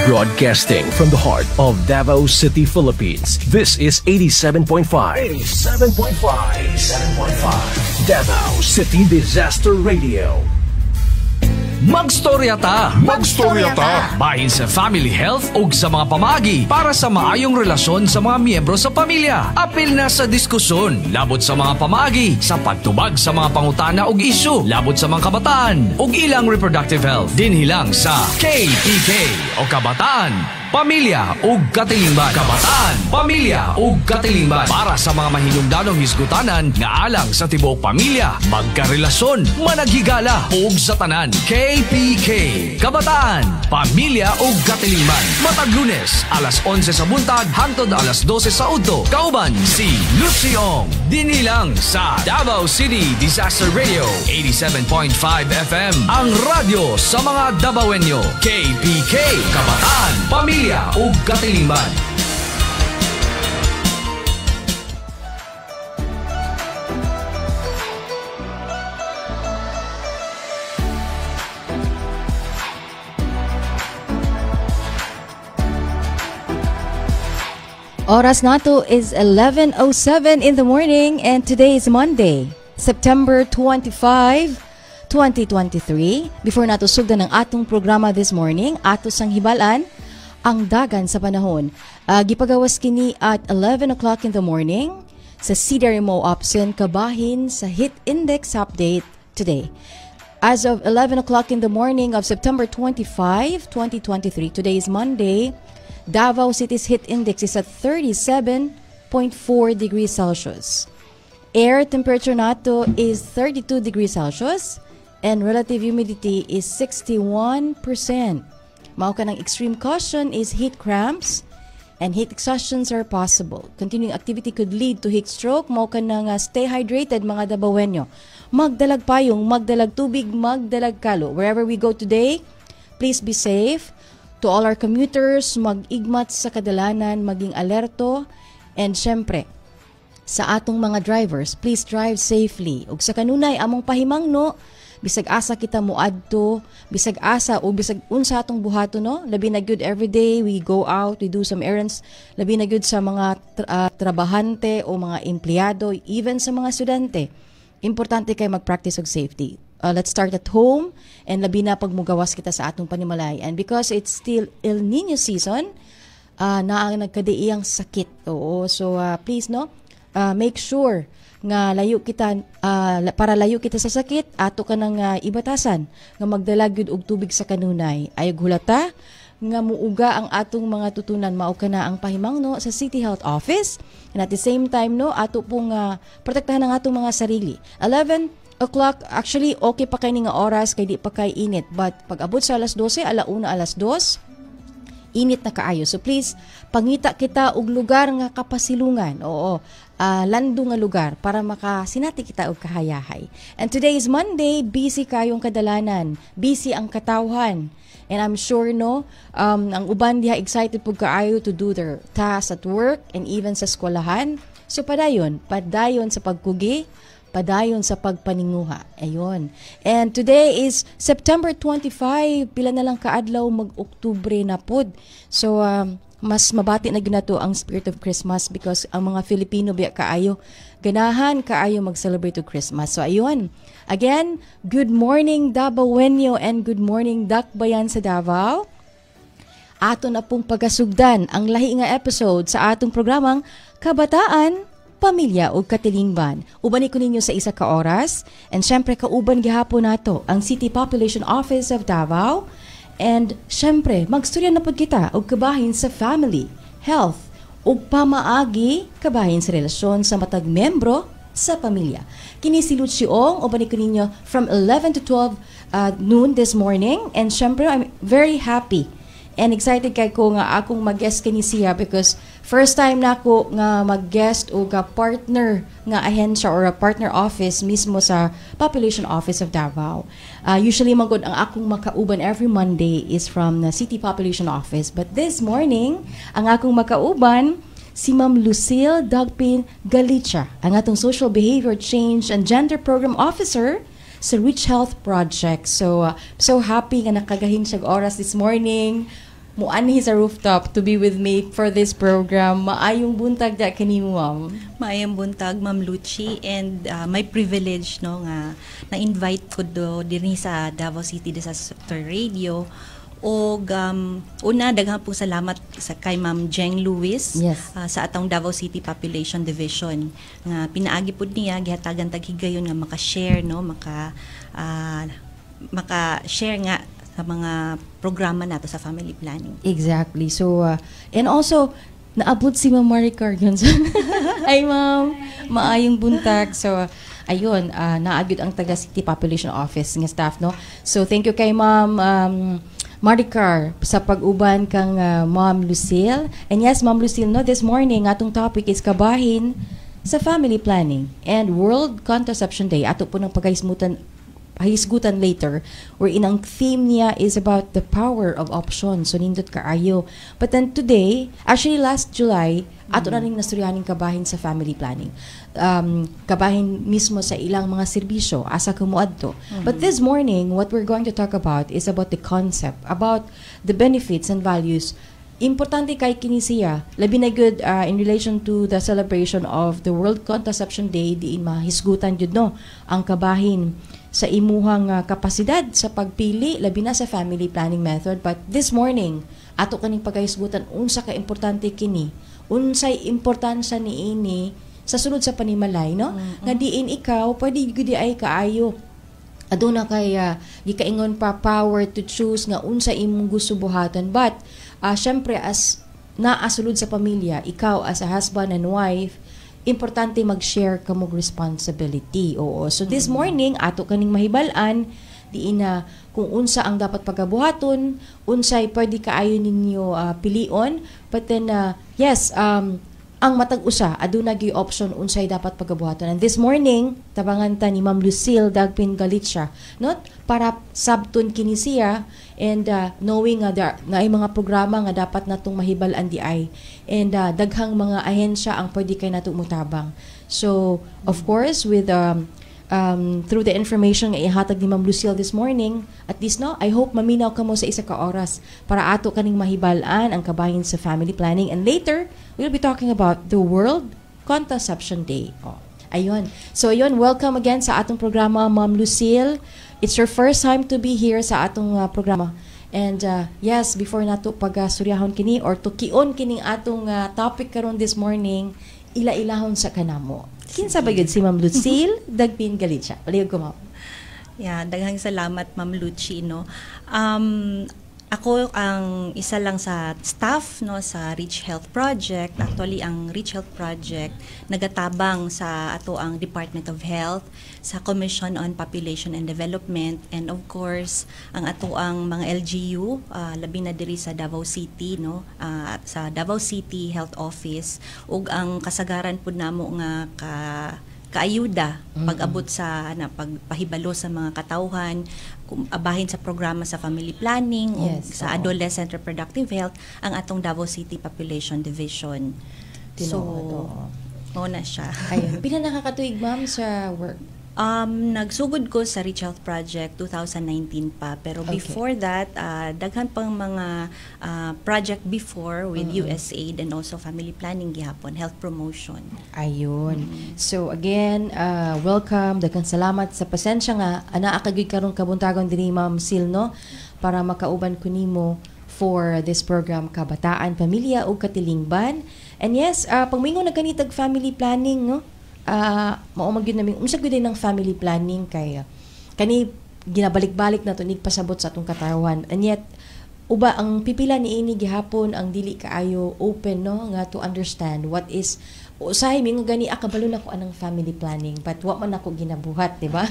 Broadcasting from the heart of Davao City, Philippines. This is 87.5. 87.5. Davao City Disaster Radio. Magstorya ta! Magstorya ta! Bahin sa family health ug sa mga pamagi para sa maayong relasyon sa mga miyembro sa pamilya. Apil na sa diskusyon, labot sa mga pamagi, sa pagtubag sa mga pangutana ug isyu, labot sa mga kabataan ug ilang reproductive health. Dinhilang sa KPK o Kabataan, Pamilya ug Katilingban. Kabataan, Pamilya ug Katilingban para sa mga mahinungdanong hisgutanan nga alang sa tibuok pamilya, magkarelasyon, managhigala ug sa tanan. KPK, Kabataan, Pamilya ug Katilingban. Matag Lunes, alas 11 sa buntag hangtod alas 12 sa udto. Kauban si Luciong. Dinilang sa Davao City Disaster Radio 87.5 FM. Ang radyo sa mga Davaoenyo. KPK, Kabataan, Pamilya ug Katilingban. Oras nato is 11:07 in the morning and today is Monday, September 25, 2023. Before nato sugdan ng atong programa this morning, ato sang hibalan ang dagan sa panahon. Gipagawas kini at 11 o'clock in the morning sa CDRMO option kabahin sa heat index update today. As of 11 o'clock in the morning of September 25, 2023, today is Monday, Davao City's heat index is at 37.4 degrees Celsius. Air temperature nato is 32 degrees Celsius and relative humidity is 61%. Mao ka ng extreme caution is heat cramps and heat exhaustions are possible. Continuing activity could lead to heat stroke. Mao ka ng stay hydrated mga Davaoenyo. Magdalag payong, magdalag tubig, magdalag kalo. Wherever we go today, please be safe. To all our commuters, mag-igmat sa kadalanan, maging alerto, and syempre, sa atong mga drivers, please drive safely. Ug sa kanunay, among pahimangno, bisag asa kita moadto, bisag asa o bisag unsa atong buhato no, labi na good everyday, we go out, we do some errands, labi na good sa mga trabahante o mga empleyado, even sa mga estudyante. Importante kay mag-practice og safety. Let's start at home and labi na pag mugawas kita sa atong panimalay. And because it's still El Nino season, na ang nagkadiiyang sakit. Oo, so please no, make sure nga layo kita para layo kita sa sakit, ato ka nang ibatasan nga magdala gyud og tubig sa kanunay. Ayog hulata nga muuga ang atong mga tutunan, mao kana ang pahimangno sa City Health Office. And at the same time no, ato pong protektahan ang atong mga sarili. 11 o'clock, actually okay pa kay ni nga oras kay di pa kay init, but pag abot sa alas 12, alauna alas 2, init na kaayo. So please, pangita kita og lugar nga kapasilungan. Oo, lando nga lugar para makasinati kita og kahayahay. And today is Monday, busy kayong kadalanan, busy ang katawhan. And I'm sure no, ang uban diha excited pug kaayo to do their tasks at work and even sa eskwelahan. So padayon sa pagkugi, padayon sa pagpaninguha. Ayun. And today is September 25. Pila na lang kaadlaw mag-Oktubre na pod. So, mas mabati na ginato ang spirit of Christmas because ang mga Filipino biya kaayo, ganahan kaayo mag-celebrate of Christmas. So, ayun. Again, good morning Davaoenyo and good morning Dakbayan sa Davao. Ato na pong pagasugdan ang lahi nga episode sa atong programang Kabataan, Pamilya o Katilingban. Ubani ko ninyo sa isa ka oras. And syempre, kauban gihapon nato ang City Population Office of Davao. And syempre, magstorya na pod kita og kabahin sa family, health, ug pamaagi kabahin sa relasyon sa matag membro sa pamilya. Kini si Luciong, ubani ko ninyo from 11 to 12 noon this morning. And syempre, I'm very happy and excited kay ko nga akong mag-guest kini siya because first time na ako nga mag-guest o ka partner nga ahensya or a partner office mismo sa Population Office of Davao. Usually magod ang akong makauban every Monday is from the City Population Office, but this morning ang akong makauban si Ma'am Lucille Dagpin Galicia, ang atong Social Behavior Change and Gender Program Officer sa Rich Health Project. So, so happy nga nakagahin siya oras this morning. muanhi sa rooftop to be with me for this program. Maayong buntag da kanimo, ma'am. Maayong buntag, Ma'am Lucy, and my privilege no nga na-invite ko do dinhi sa Davao City Disaster Radio. Og una daghang po salamat sa kay Ma'am Jeng Lewis sa atong Davao City Population Division nga pinaagi pud niya gihatagan tag higayon nga maka-share no maka-share nga sa mga programa nato sa family planning. Exactly. So, and also, naabot si Ma'am Maricar yun. Ay, Ma'am, maayong buntag. So, ayun, naagid ang taga City Population Office ng staff, no? So, thank you kay Ma'am Maricar sa pag-uban kang Ma'am Lucille. And yes, Ma'am Lucille, no, this morning, atong topic is kabahin sa family planning and World Contraception Day. Ato po ng pagkahisgutan later, wherein ang theme niya is about the power of options. So, nindot kaayo. But then today, actually last July, ato na rin nasturyaning kabahin sa family planning. Kabahin mismo sa ilang mga serbisyo, asa kumuadto. But this morning, what we're going to talk about is about the concept, about the benefits and values. Importante kay kinisiya, labi na good in relation to the celebration of the World Contraception Day, diin mahisgutan jud no ang kabahin sa imuhang kapasidad sa pagpili labi na sa family planning method. But this morning ato kaning pagahisgutan unsa ka importante kini, unsay importansya niini sa sunod sa panimalay no, nga diin ikaw pwede gyud ay kaayo aduna kay gikaingon pa power to choose nga unsa imong gusto buhaton. But syempre as naasulod sa pamilya, ikaw as a husband and wife, importante mag-share kamog responsibility. Oo. So this morning, ato kaning mahibal-an, diin na kung unsa ang dapat pagabuhaton, unsay pwede kaayo ninyo pilion, but then yes, ang matag usa aduna gyud option unsay dapat pagabuhaton. And this morning, tabangan ta ni Ma'am Lucille Dagpin Galicia, not para sabton kini siya and knowing nga ay mga programa nga dapat natong mahibal-an di ay, and daghang mga ahensya ang pwede kay nato mutabang. So of course with through the information nga ihatag ni Ma'am Lucille this morning, at least no, I hope maminaw kamo sa isa ka oras para ato kaning mahibal-an ang kabahin sa family planning. And later we'll be talking about the World Contraception Day. Ayun. So ayun, welcome again sa atong programa, Ma'am Lucille. It's your first time to be here sa atong programa. And yes, before nato pag-suryahon kini or tukion kining atong topic karon this morning, ila-ilahon sa kanamo. Kinsa ba yun si Ma'am Lucille Dagpin Galicia? Palihog ko, Ma'am. Yeah, daghang salamat, Ma'am Lucy, no. Ako ang isa lang sa staff no sa Reach Health Project. Actually, ang Reach Health Project nagatabang sa ato ang Department of Health, sa Commission on Population and Development, and of course, ang ato ang mga LGU, labi na diri sa Davao City, no, sa Davao City Health Office, ug ang kasagaran pud namo nga kaayuda pag-abot sa pagpahibalo sa mga katawhan, abahin sa programa sa family planning o sa adolescent reproductive health ang atong Davao City Population Division. Mo na siya. Ayun. Pila nakakatuig, Ma'am, sa work? Nagsugod ko sa Reach Health Project 2019 pa, pero before that daghan pang mga project before with USAID and also family planning gihapon, health promotion. Ayun. So again, welcome, daghang salamat sa pasensya nga anaa kagid karon kabuntagon dinhi Ma'am Sil, no, para makauban ko nimo for this program Kabataan, Pamilya ug Katilingban. And yes, pagmingon na kanitag family planning, no, maumag yun namin unsa gyud ng family planning kay kani ginabalik-balik na to pasabot sa atong katawan, and yet uba ang pipila niini gihapon ang dili kaayo open, no, nga to understand what is usahay mingo gani akabalo na ko anang family planning but wa man ako ginabuhat, di ba?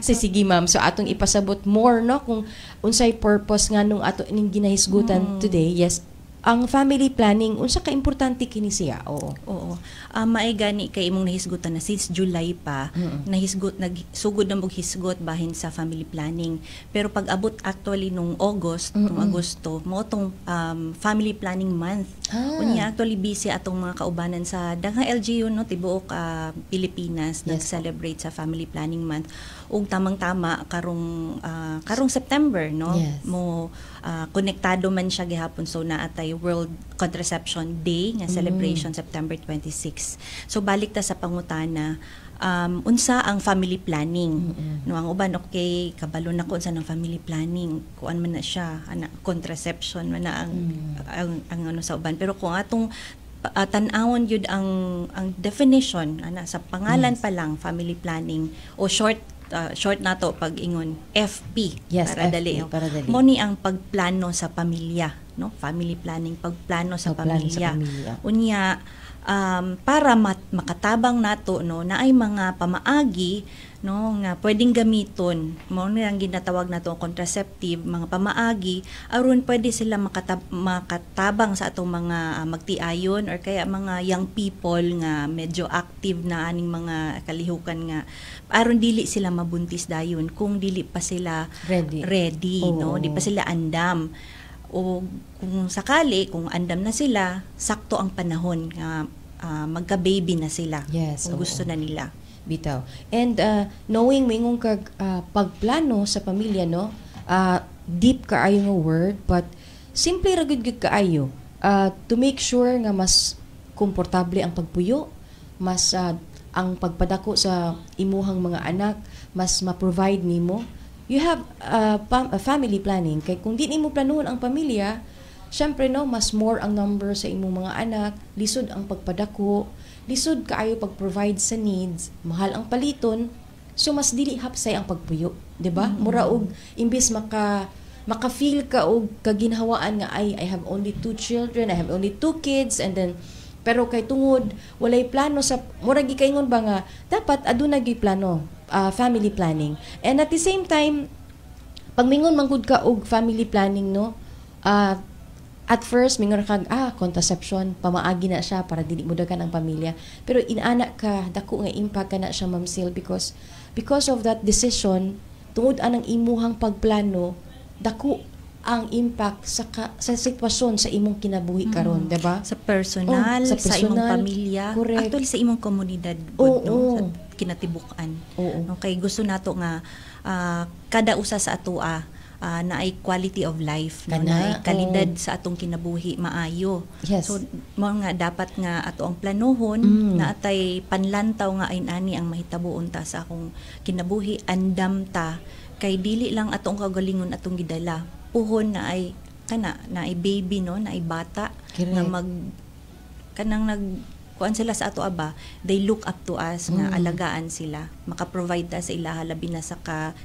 Sige ma'am, so atong ipasabot more, no, kung unsay purpose nga nung ato ning ginahisgutan today. Yes, ang family planning unsa ka importante kini siya? Oo. Maay gani kay imong nahisgutan na since July pa, nagsugod na mog hisgot bahin sa family planning. Pero pag abot actually nung August, nung Agosto, mo tong family planning month. Unya actually busy atong mga kaubanan sa daghang LGU, no, tibuok Pilipinas nag-celebrate sa family planning month. ug tamang-tama karong September, no? Yes. Konektado man siya gihapon, so naatay World Contraception Day nga celebration September 26. So balik ta sa pangutana, unsa ang family planning? No, ang uban okay, kabalo na ko unsa ng family planning, kuan man na siya, contraception man na ang ano sa uban. Pero kung atong tan-awon yun ang definition sa pangalan pa lang, family planning, o short nato pag ingon FP, Yes, para FP, dali. para dali. Mo ni ang pagplano sa pamilya, no? Family planning, pagplano sa Pagplano sa pamilya. pamilya. Unya para makatabang nato, no, na ay mga pamaagi, no, nga pwedeng gamiton mo ni ang ginatawag nato contraceptive, mga pamaagi aron pwede sila makatabang sa atong mga magtiayon or kaya mga young people nga medyo active na aning mga kalihukan nga aron dili sila mabuntis dayon kung dili pa sila ready, no, di pa sila andam. O kung sakali, kung andam na sila, sakto ang panahon nga magka-baby na sila. Yes, kung gusto na nila. Bitaw. And knowing mingong kag pagplano sa pamilya, no, deep kaayo nga word, but simple ra gud kaayo to make sure nga mas komportable ang pagpuyo, mas ang pagpadako sa imuhang mga anak, mas ma-provide nimo. You have a family planning. Kay kung di nimo planuhon ang pamilya, syempre no, mas more ang number sa imong mga anak, lisod ang pagpadako, lisod kaayo pag-provide sa needs, mahal ang paliton, so mas dili hapsay ang pagpuyo, di ba? Mura og imbis maka-feel ka og kaginhawaan nga I have only 2 children, I have only 2 kids, and then pero kay tungod walay plano sa mura gikaingon ba nga dapat aduna gyud plano, family planning. And at the same time, pag mingon manggod ka og family planning, no, at first mingon kag contraception pamaagi na siya para dili mo dagan ang pamilya, pero inana ka dako nga impact kana siya, Ma'am Sil, because of that decision, tungod anang imuhang pagplano, dako ang impact sa sitwasyon sa imong kinabuhi karon, di ba? Sa personal, sa sa imong personal, pamilya, correct. actually sa imong komunidad, no, sa kinatibukan. No, kay gusto nato nga kada usa sa atoa na ay quality of life, no, na ay kalidad sa atong kinabuhi maayo. Yes. So mo nga dapat nga ato ang planuhon na atay panlantaw nga ani ang mahitabuon ta sa akong kinabuhi, andam ta kay dili lang atong kagalingon atong gidala, puhon na ay baby, no, na ay bata. Correct. Na kanang kuan sila sa ato aba, they look up to us nga alagaan sila, maka-provide ta sa ilaha, labi na sa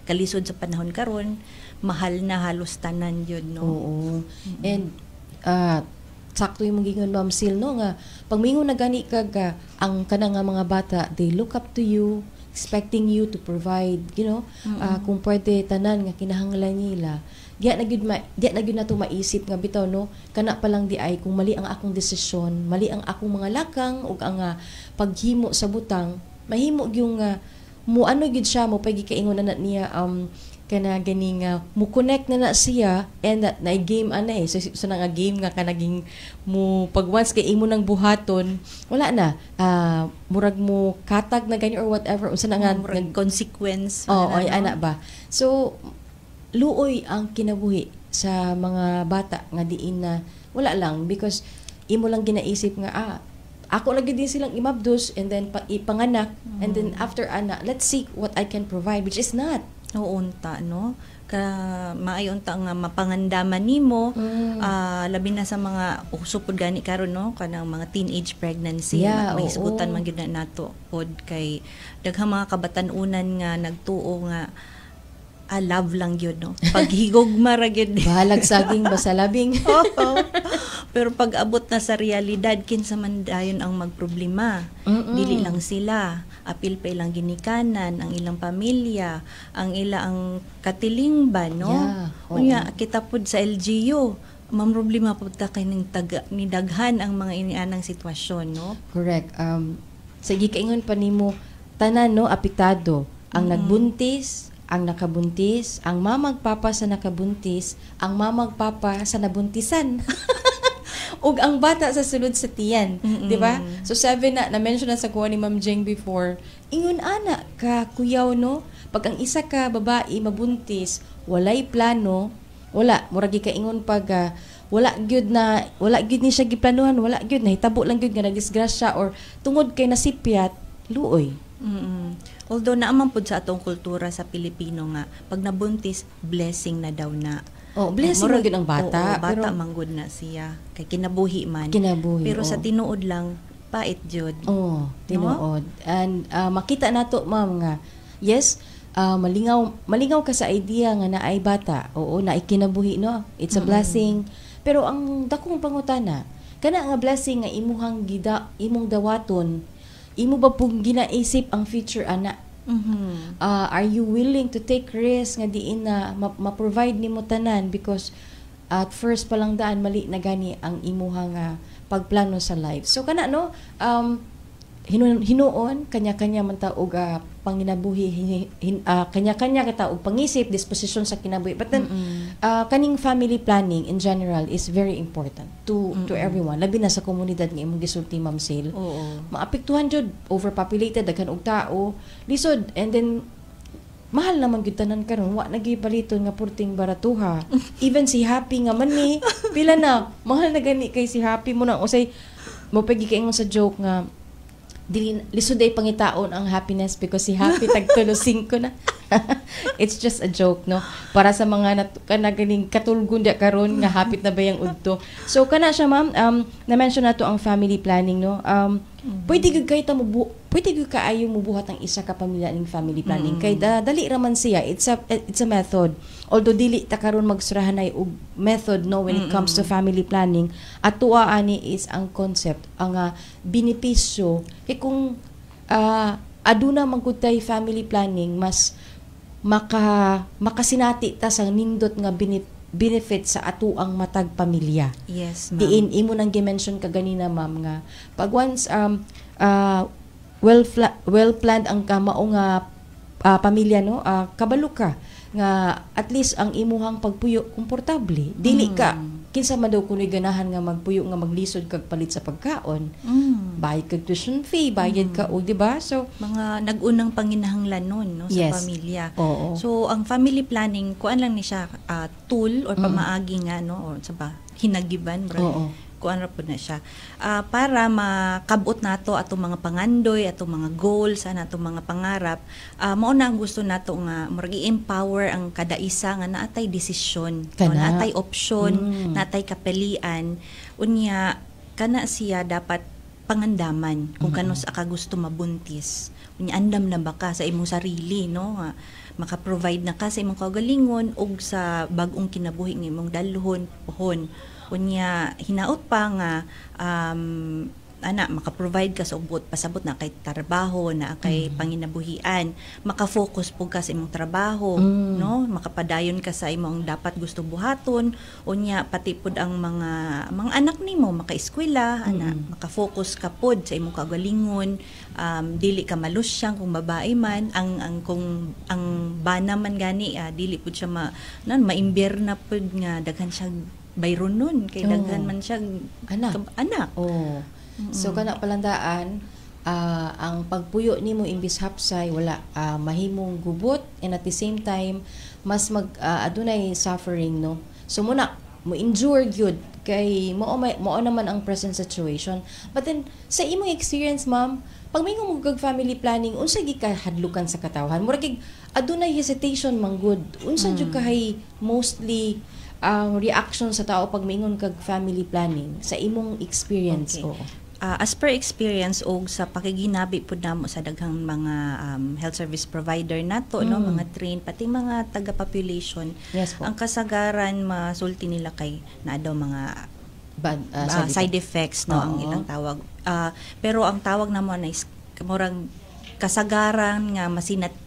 kalisod sa panahon karon, mahal na halos tanan yun, no. Oo. And sakto yung gingon, Ma'am Sil, no, nga pagmingon na gani kag ang kanang nga mga bata, they look up to you, expecting you to provide, you know, kung pwede tanan nga kinahanglan nila. Diya na gyud nato maisip nga bitaw, no, kana pa lang di ay kung mali ang akong desisyon, mali ang akong mga lakang ug ang paghimo sa butang, mahimo gyung mo ano gyud siya, mo pagi kaingon na niya kana ganing mo connect na siya, and na game so na nga game nga kanaging mo pag once kay imo nang buhaton, wala na murag mo katag na gani or whatever, unsa na nga consequence. ay ana ba. So luoy ang kinabuhi sa mga bata nga diin na wala lang because imo lang ginaisip nga ako lagi din silang imabdos and then ipanganak and then after let's see what I can provide, which is not. Unta, no, maayon ta nga mapangandaman nimo, labi na sa mga usupod gani karon, no, kanang mga teenage pregnancy, mahisgutan man gyud nato pod kay daghang mga kabatan-unan nga nagtuo nga love lang yun, no? Paghigugma ra gyud. Bahalag saging basalabing. Pero pag abot na sa realidad, kinsa man dayon ang magproblema. Dili lang sila, apil pa ilang ginikanan, ang ilang pamilya, ang ilang katilingban, no? Unya kita pud sa LGU, problema pud ta kay ning ni daghan ang mga inianang sitwasyon, no? Correct. Sige kaingon pa nimo tanan, no, apektado ang nagbuntis, ang nakabuntis, ang mamagpapa sa nakabuntis, ang mamagpapa sa nabuntisan. ug ang bata sa sulod sa tiyan, di ba? So 7 na mention na sa kuha ni Ma'am Jeng before, ingon ana ka kuyaw no, pag ang isa ka babae mabuntis, walay plano, wala murag ka ingon pag wala gyud ni siya giplanuhan, wala gyud nahitabo lang gyud nga nagdisgrasya or tungod kay nasipyat, luoy. Although naaman pud sa atong kultura sa Pilipino nga pag nabuntis blessing na daw na. Oh, blessing na gyud ang bata. Bata manggod na siya kay kinabuhi man. Pero sa oh. tinuod lang pait jud. Oh, tinuod. No? And makita nato ma'am nga yes, malingaw ka sa idea nga naay bata. Oo, naay kinabuhi no. It's a blessing. Pero ang dakong pangutana, kana nga blessing nga imong dawaton, imo ba pong ginaisip ang future ana? Are you willing to take risk nga diin na ma-provide nimo tanan because at first pa lang daan mali na gani ang imuhang pagplano sa life. So kana no hinuon kanya-kanya man ta og panginabuhi kanya-kanya kita og pangisip disposition sa kinabuhi. But then kaning family planning in general is very important to everyone, labi na sa komunidad nga imong gisulti Ma'am Sil. Maapektuhan jud overpopulated daghan og tao lisod, and then mahal naman gyud tanan karon, wa nagipaliton nga purting baratuha. Even si Happy nga man ni pila na mahal na gani kay si Happy mo na usay mo pagi kay ingon sa joke nga dili lisod ay pangitaon ang happiness because si Happy tagtulo 5 na. It's just a joke no, para sa mga kanaganing katulgon dia karon nga hapit na bayang udto. So kana siya ma'am, na-mention nato ang family planning no. Pwede gyud kaayo mo buhat ang isa ka pamilya ning family planning kay dali ra man siya. It's a method. Although dili ta karon magsurahanay og method no when it comes to family planning, atoa ani is ang concept, ang benepisyo kay kung aduna man gud tay family planning, mas makasinati ta sa nindot nga benefit sa atuang matag pamilya. Yes, ma'am. Diin imo nang gi-mention ka ganina ma'am nga pag once well planned ang kamao nga pamilya no, kabalo ka nga at least ang imuhang pagpuyo komportable, dili ka kinsa man daw kunoy ganahan nga magpuyo nga maglisod kag palit sa pagkaon, bayad kag tuition fee, bayad ka o di ba? So mga nag-unang panginahanglan nun no, sa pamilya. So ang family planning kuan lang ni siya tool or pamaagi nga no, or sa ba hinagiban bro. Kuan ra pud na siya para makabot nato atong mga pangandoy, atong mga goals, atong mga pangarap. Mao na ang gusto nato nga murag i-empower ang kada isa nga naatay desisyon, no, naatay option, naatay kapilian. Unya kana siya dapat pangandaman kung kanos ka gusto mabuntis. Unya andam na ba ka sa imong sarili no, nga maka-provide na ka sa imong kaugalingon ug sa bag-ong kinabuhi nga imong dalhon pohon. Unya hinaot pa nga maka-provide ka sa ubot pasabot na kay trabaho na kay panginabuhian, maka-focus po ka sa imong trabaho no, makapadayon ka sa imong dapat gusto buhaton. Unya pati pud ang mga anak nimo maka-eskwela maka-focus ka pod sa imong kaugalingon, dili ka malusyang kung babae man, ang kung ang bana man gani dili pud siya maimbier na pud nga daghan siya bayron nun kay daghan man siya anak. So kana palandaan ang pagpuyo nimo imbis hapsay wala mahimong gubot, and at the same time mas adunay suffering no. So muna mo endure gyud kay mao naman ang present situation. But then sa imong experience ma'am, pag may mo kag family planning, unsa gi ka hadlukan sa katawhan? Murag adunay hesitation manggod. Unsa jud kahay mostly reaction sa tao pag mingon kag family planning sa imong experience? As per experience og sa pakiginabi pud namo sa daghang mga health service provider nato no, mga train pati mga taga-population, ang kasagaran masulti nila kay na daw mga side effects no ang ilang tawag. Pero ang tawag namo na is murang kasagaran nga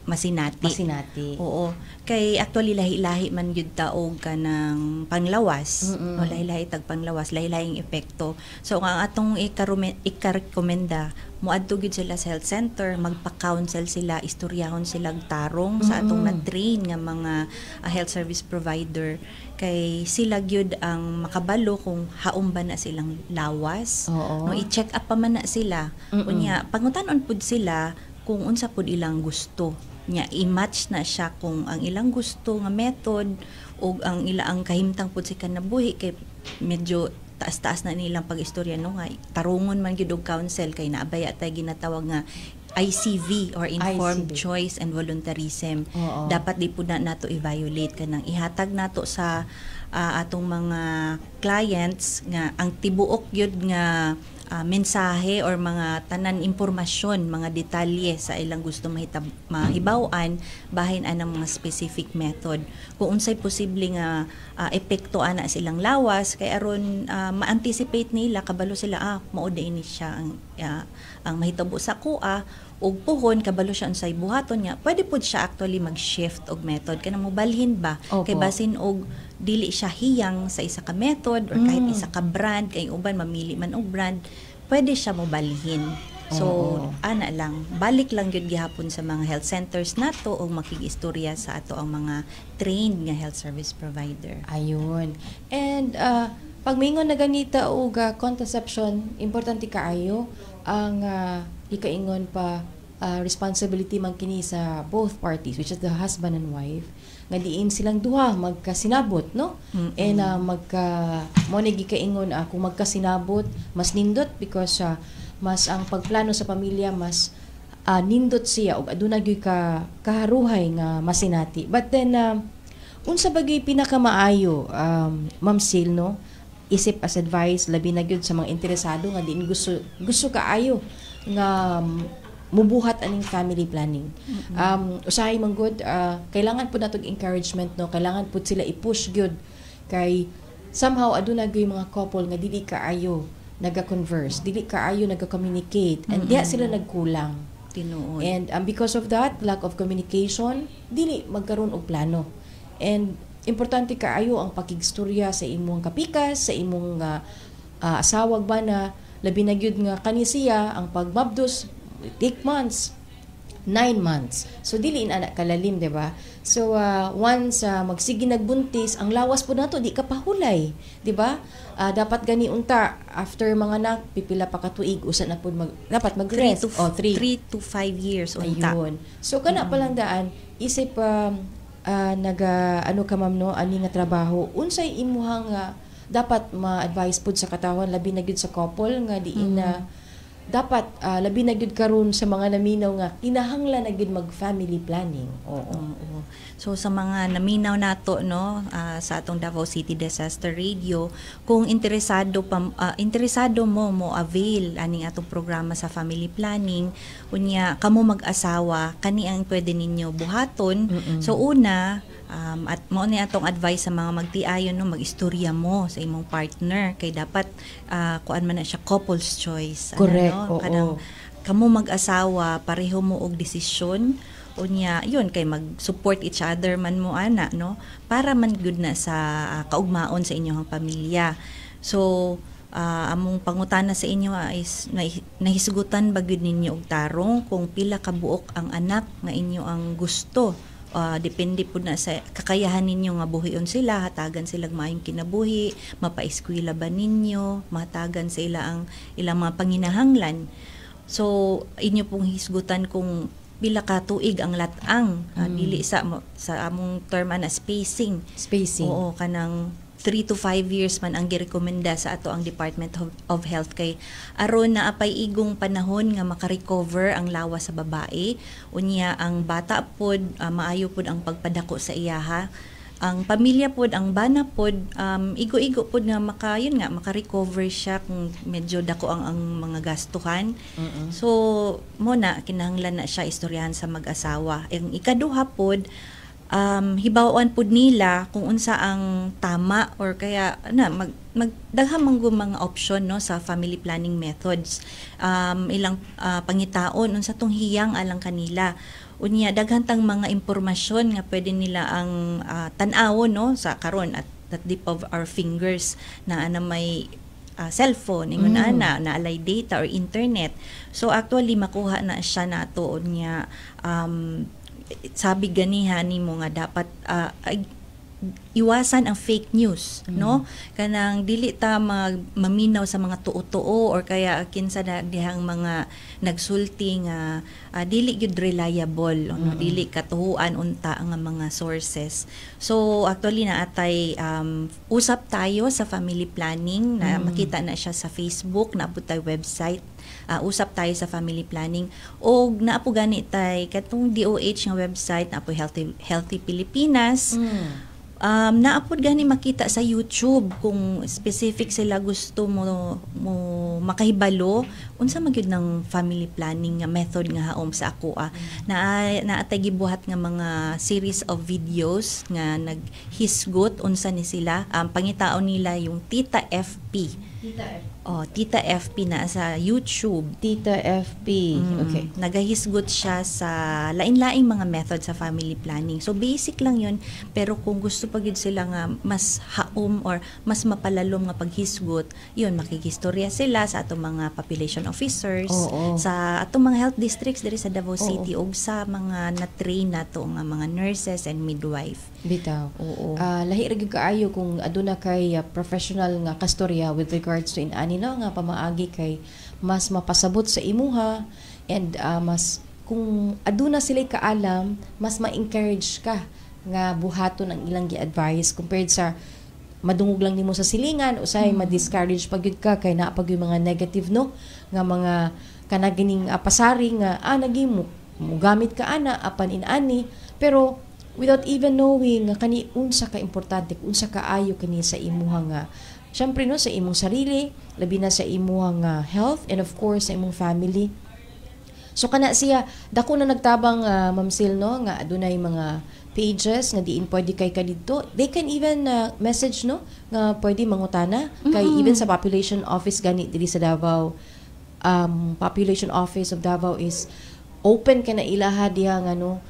masinati. Oo. Kay actually lahi-lahi man gyud taog ka ng panglawas. O lahi-lahi tag panglawas, lahi-lahing epekto. So ang atong ikarekomenda, muadto gyud sila sa health center, magpa-counsel sila, istoryahon sila tarong sa atong na-train nga mga health service provider, kay sila gyud ang makabalo kung haom ba na silang lawas. No, i-check up pa man na sila. Unya pangutan-on pud sila kung unsa pud ilang gusto. Nya i-match na siya kung ang ilang gusto nga method o ang ilang kahimtang pud si kanabuhi, kay medyo taas-taas na nilang pag-istorya no nga tarungon man gyud og counsel, kay naabaya tay ginatawag nga ICV or informed choice and voluntarism. Dapat di pud na nato i-violate kanang ihatag nato sa atong mga clients nga ang tibuok gyud nga mensahe or mga tanan impormasyon, mga detalye sa ilang gusto mahibaw-an bahin anang mga specific method. Kung unsay posible nga epekto ana silang lawas, kay aron ma-anticipate nila, kabalo sila mao ini siya ang mahitabo sa kuha og puhon, kabalo siya unsay buhaton niya. Pwede pud siya actually mag-shift og method kanang mobalhin ba. Kay basin og dili siya hiyang sa isa ka method or kahit isa ka brand, kay uban mamili man og brand, pwede siya mobalhin. So ana lang, balik lang gyud gihapon sa mga health centers nato o makig-istorya sa ato ang mga trained nga health service provider. Ayun. And pag mingon na ganita og contraception, importante kaayo ang ikaingon pa responsibility man kini sa both parties, which is the husband and wife, nga diin silang duha magkasinabot, no? And mo ni gikaingon kung magkasinabot mas nindot, because mas ang pagplano sa pamilya mas nindot siya ug aduna gyud kaharuhay nga masinati. But then unsa bagay pinakamaayo, Ma'am Sil, no? Isip as advice labi na gyud sa mga interesado nga diin gusto kaayo nga mubuhat aning family planning. Usahay man good, kailangan pud natong encouragement, no? Kailangan pud sila i-push gyud, kay somehow aduna gyud mga couple nga dili kaayo naga-converse, dili kaayo naga-communicate, and diha sila nagkulang. Tinuod. And because of that lack of communication, dili magkaroon og plano. And importante kaayo ang pakigstorya sa imong kapikas, sa imong asawag ba na labi na gyud nga kani siya ang pagbabdos 8 months, 9 months. So dili anak kalalim, di ba? So once magsige nagbuntis, ang lawas po nato di ka pahulay, di ba? Dapat gani unta after mga anak pipila pa ka tuig usa na pud dapat mag-rest 3 to 5 years unta. Ayun. So kana palang daan isip ano ka ma'am, no, ani nga trabaho unsay imuhang dapat ma-advise pud sa katawan labi na gyud sa couple nga diin dapat labi na gyud karon sa mga naminaw nga kinahanglan na gyud mag-family planning. So sa mga naminaw nato, no, sa atong Davao City Disaster Radio, kung interesado mo avail aning atong programa sa family planning, unya kamo mag-asawa, kani ang pwede ninyo buhaton. So una, at mo ni atong advice sa mga magtiayon, no, mag-istorya mo sa imong partner, kay dapat kuan man na siya couple's choice. Correct. Kanang kamo mag-asawa pareho mo og desisyon, unya yun kay mag-support each other man mo ana, no, para man good na sa kaugmaon sa inyong pamilya. So among pangutana sa inyo is nahisgutan ba gyud ninyo og tarong kung pila ka buok ang anak nga inyo ang gusto. Depende po na sa kakayahan ninyo nga buhion sila, hatagan silang maayong kinabuhi, mapa-eskwela ba ninyo, mahatagan sa ilang mga panginahanglan. So inyo pong hisgutan kung pila ka tuig ang latang, dili sa among term na spacing. Oo, kanang 3 to 5 years man ang girekomenda sa ato ang Department of Health, kay aron na apay igong panahon nga makarecover ang lawas sa babae, unya ang bata pod maayo pod ang pagpadako sa iyaha, ang pamilya pod, ang bana pod igo-igo pod nga makarecover siya kung medyo dako ang mga gastuhan. So mo na kinahanglan na siya istoryahan sa mag-asawa. Ang ikaduha pod, hibawan pod nila kung unsa ang tama, or kaya magdaghang mga option, no, sa family planning methods. Ilang pangitaon unsa tong hiyang alang kanila. Unya daghantang mga impormasyon nga pwede nila ang tan-awon no sa karon at the tip of our fingers na may cellphone ingon na alay data or internet. So actually makuha na siya nato unya sabi ganihan nimo nga dapat iwasan ang fake news, no? Kanang dili ta maminaw sa mga tuo-tuo or kaya kinsa na dihang mga nagsulti nga dili gyud reliable, no? Dili katuhuan unta nga mga sources. So actually naatay usap tayo sa family planning na makita na siya sa Facebook, naabot tay website. Usap tayo sa family planning o naapo gani tay katong DOH nga website naapo Healthy Pilipinas. Naapod gani makita sa YouTube kung specific sila gusto mo makahibalo unsa man gyud ng family planning nga method nga haom sa ako naatay gibuhat nga mga series of videos nga naghisgot unsa ni sila pangitaon nila yung Tita FP. Tita FP na sa YouTube. Tita FP. Okay. Nagahisgot siya sa lain-laing mga method sa family planning. So basic lang 'yun, pero kung gusto pa gid sila nga mas haom or mas mapalalom nga paghisgot, 'yun makigistorya sila sa atong mga population officers, sa atong mga health districts diri sa Davao City ug sa mga na-train nato nga mga nurses and midwife. Bitaw. Lahi ra gyud kaayo kung aduna kay professional nga kastorya with regards to inani no nga pamaagi kay mas mapasabot sa imuha and mas kung aduna sila kaalam mas ma-encourage ka nga buhaton ang ilang gi-advise compared sa madungog lang nimo sa silingan usay ma-discourage pag gyud ka kay naa pag yung mga negative no nga mga kanagining pasari nga nagimo gamit ka ana apan inani pero without even knowing nga kani unsa ka importante unsa kaayo kani sa imuha nga syempre no sa imong sarili labi na sa imong health and of course sa imong family. So kana siya dako na nagtabang Ma'am Sil no nga adunay mga pages nga diin pwede kay kadto. They can even message no nga pwede mangutana kay even sa population office gani diri sa Davao. Population office of Davao is open ka na ilaha diha nga no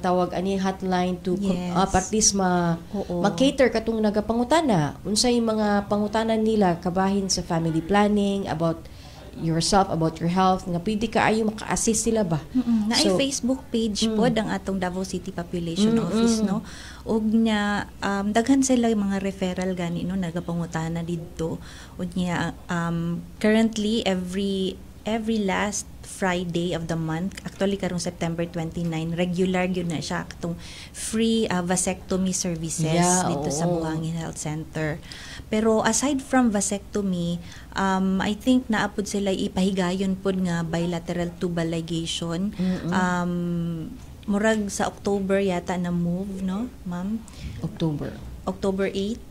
tawag ani hotline to at least ma-cater katong nagapangutana unsay mga pangutanan nila kabahin sa family planning about yourself, about your health nga pwede ka ayo maka-assist sila ba naay Facebook page pod ang atong Davao City Population Office no ug nya daghan sila mga referral gani no nagapangutana didto ug nya currently every last Friday of the month, actually karong September 29, regular yun na siya katong free vasectomy services dito sa Buhangin Health Center. Pero aside from vasectomy, I think naapod sila ipahigayon pod nga bilateral tubal ligation. Murag sa October yata na move, no, ma'am? October 8.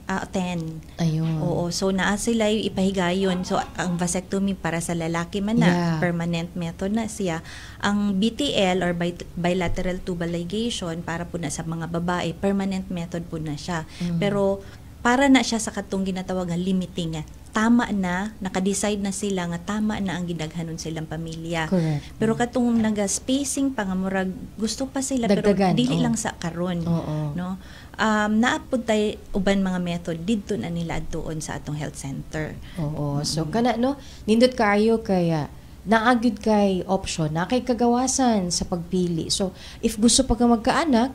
10. Ayun. So naa sila ipahigayon. So ang vasectomy para sa lalaki man na permanent method na siya. Ang BTL or bilateral tubal ligation para po na sa mga babae, permanent method po na siya. Pero para na siya sa katong ginatawag nga limiting tama na, naka-decide na sila nga tama na ang gidaghanon silang pamilya. Correct. Pero katong naga-spacing pa nga murag gusto pa sila dagdagan, pero dili lang sa karon, no? Naapod tay uban mga method didto na nila adtuon sa atong health center. So kana no, nindot kaayo kaya naagud kay option na kay kagawasan sa pagpili. So if gusto pa ka magkaanak,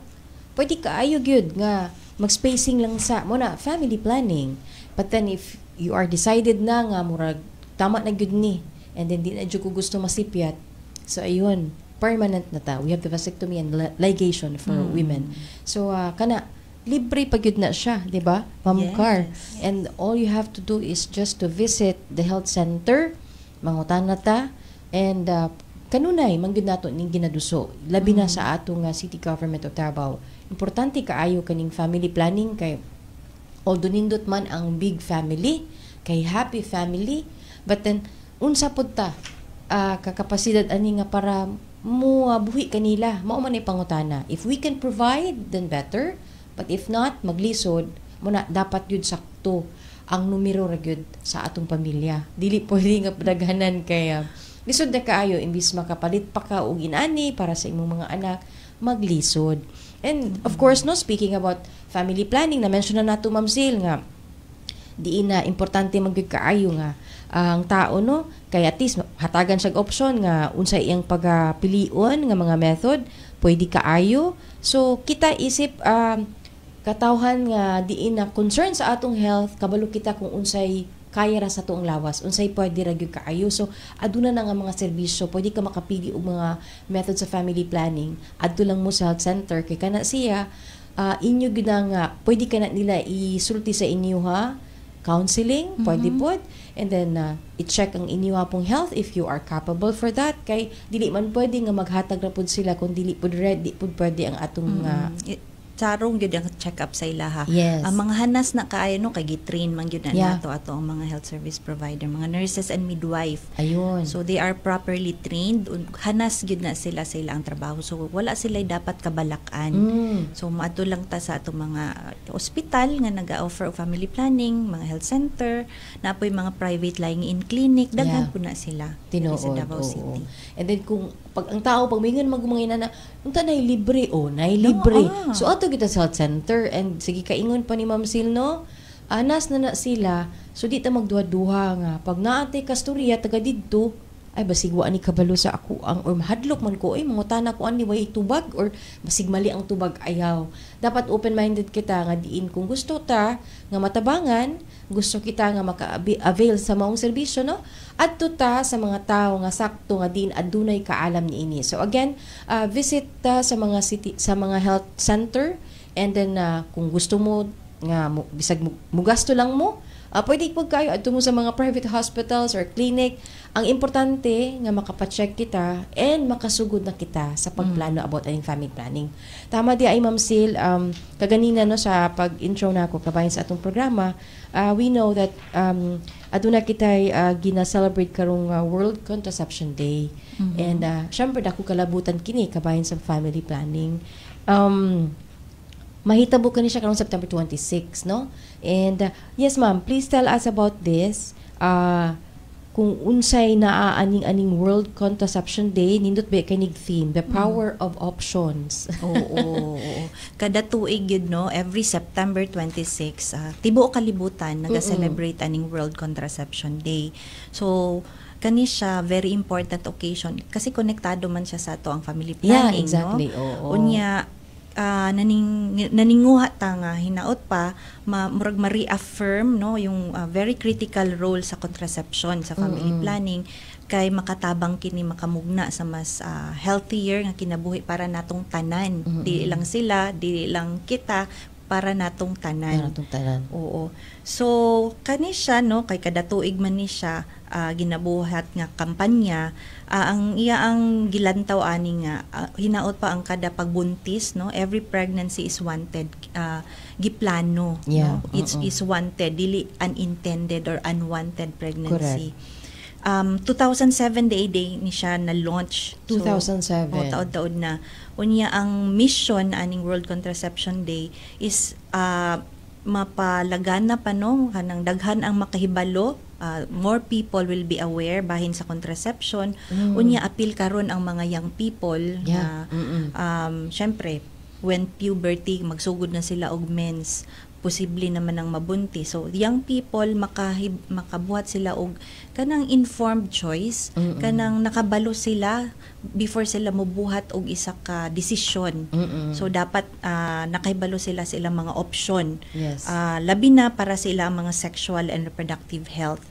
pwede kaayo gyud nga mag-spacing lang sa muna family planning. But then if you are decided na nga murag tama na gyud ni and then di na jud ko gusto masipyat, so ayun permanent na ta. We have the vasectomy and ligation for women. So kana libre pa gyud na siya, di ba? Ma'am Car. And all you have to do is just to visit the health center, mangutan na ta, and kanunay mangyud nato ning ginaduso. Labi na sa atong city government of Davao. Importante kaayo kaning family planning kay although nindot man ang big family, kay happy family, but then unsa pud ta kakapasidad ani nga para mo buhi kanila, mao man ay pangutana. If we can provide, then better. But if not, maglisod, muna dapat yun sakto ang numero ra gyud sa atong pamilya. Dili pwede nga daghanan kay lisod na kaayo imbis makapalit pa ka og inani para sa imong mga anak, maglisod. And of course, no, speaking about family planning, na-mention na nato Ma'am Sil nga diin na importante magkaayo nga ang tao, no, kay at least hatagan siya option nga unsay iyang pagpilion nga mga method pwede kaayo. So kita isip katawhan nga diin na concern sa atong health, kabalo kita kung unsay kaya ra sa tuong lawas, unsay pwede ra gyud kaayo. So aduna na nga mga serbisyo, pwede ka makapili og mga method sa family planning. Adto lang mo sa health center kay kana siya inyo gyud nga pwede ka na nila isulti sa inyo ha, counseling, pwede pod. And then i-check ang inyo pong health if you are capable for that, kay dili man pwede nga maghatag ra pod sila kung dili pod ready pod pwede ang atong Sarong gyud ang check-up sa ilaha. Yes. Ang mga hanas na kaayo no kay gitrain man gyud na Yeah. nato ato ang mga health service provider, mga nurses and midwife. ayun. So they are properly trained. Hanas gyud na sila sa ilang trabaho. So wala sila dapat kabalakan. So maadto lang ta sa ato mga ospital nga naga-offer og family planning, mga health center, napoy mga private lying in clinic, daghan Yeah. po na sila Tinuod, sa Davao oo. City. And then kung pag ang tao pag mingon magumangina na unta nay libre nay libre. No, So ato kita sa health center and sige kaingon pa ni Ma'am Sil, no, anas na sila, so di ta magduha-duha nga pag naatay kasturya taga didto ay basig wa ni kabalo sa ako ang or mahadlok man ko ay mangutana ko ani way tubag or basig mali ang tubag ayaw. Dapat open-minded kita nga diin kung gusto ta nga matabangan, gusto kita nga maka-avail sa maong serbisyo, no, adto ta sa mga tao nga sakto nga din adunay kaalam niini. So again, visit ta sa mga city, sa mga health center, and then kung gusto mo nga bisag mo gasto lang mo, pwede pag kayo adto mo sa mga private hospitals or clinic. Ang importante nga makapacheck kita and makasugod na kita sa pagplano about aning family planning. Tama di ay Ma'am Sil, kaganina no sa pag-intro nako kabayan sa atong programa, we know that aduna kitay gina-celebrate karong World Contraception Day. And syempre dako kalabutan kini kabayan sa family planning. Mahitabo kani siya karong September 26, no? And yes ma'am, please tell us about this. Kung unsay naaaning-aning World Contraception Day, nindot ba kanig theme, the power of options. Oo. Kada tuig yun, no, every September 26, tibuok kalibutan naga-celebrate aning World Contraception Day. So kani siya very important occasion kasi konektado man siya sa ato ang family planning, exactly. no? Unya naninguha ta nga hinaot pa murag ma-reaffirm, no, yung very critical role sa contraception sa family planning kay makatabang kini makamugna sa mas healthier nga kinabuhi para natong tanan. Dili lang sila, dili lang kita, para natong tanan. Oo. So kani siya, no, kay kada tuig man ni siya ginabuhat nga kampanya. Ang gilantaw ani nga hinaot pa ang kada pagbuntis, no, every pregnancy is wanted, giplano, Yeah. no? Is wanted, dili unintended or unwanted pregnancy. Correct. 2007 day ni siya na launch. 2007. So, taod-taod na. Unya ang mission aning World Contraception Day is mapalagana pa, no, kanang daghan ang makahibalo, more people will be aware bahin sa contraception. Unya apil karon ang mga young people Yeah. na syempre when puberty magsugod na sila og mens, posible naman ang mabuntis. So young people makabuhat sila og kanang informed choice, kanang nakabalo sila before sila mobuhat og isa ka desisyon. So dapat nakahibalo sila sa ilang mga option. Yes. Labi na para sa ilang mga sexual and reproductive health.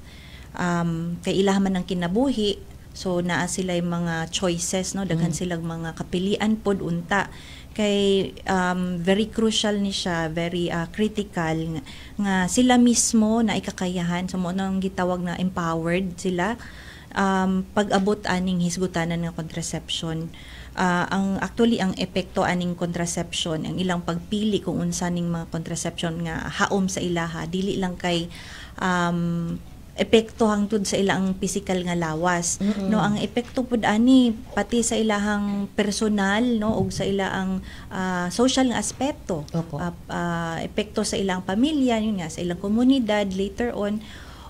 Kay ilaha man ang kinabuhi, so naa sila yung mga choices, no, daghan silang mga kapilian pod unta. Kay very crucial ni siya, very critical nga sila mismo na ikakayahan, so mo nang gitawag na empowered sila pag-abot aning hisgutanan nga contraception. Ang epekto aning contraception, ang ilang pagpili kung unsa ning mga contraception nga haom sa ilaha, dili lang kay epekto hangtod sa ilang physical nga lawas, no, ang epekto pud ani pati sa ilahang personal, no, ug sa ilang social nga aspeto. Opo. Epekto sa ilang pamilya, yun nga, sa ilang komunidad later on.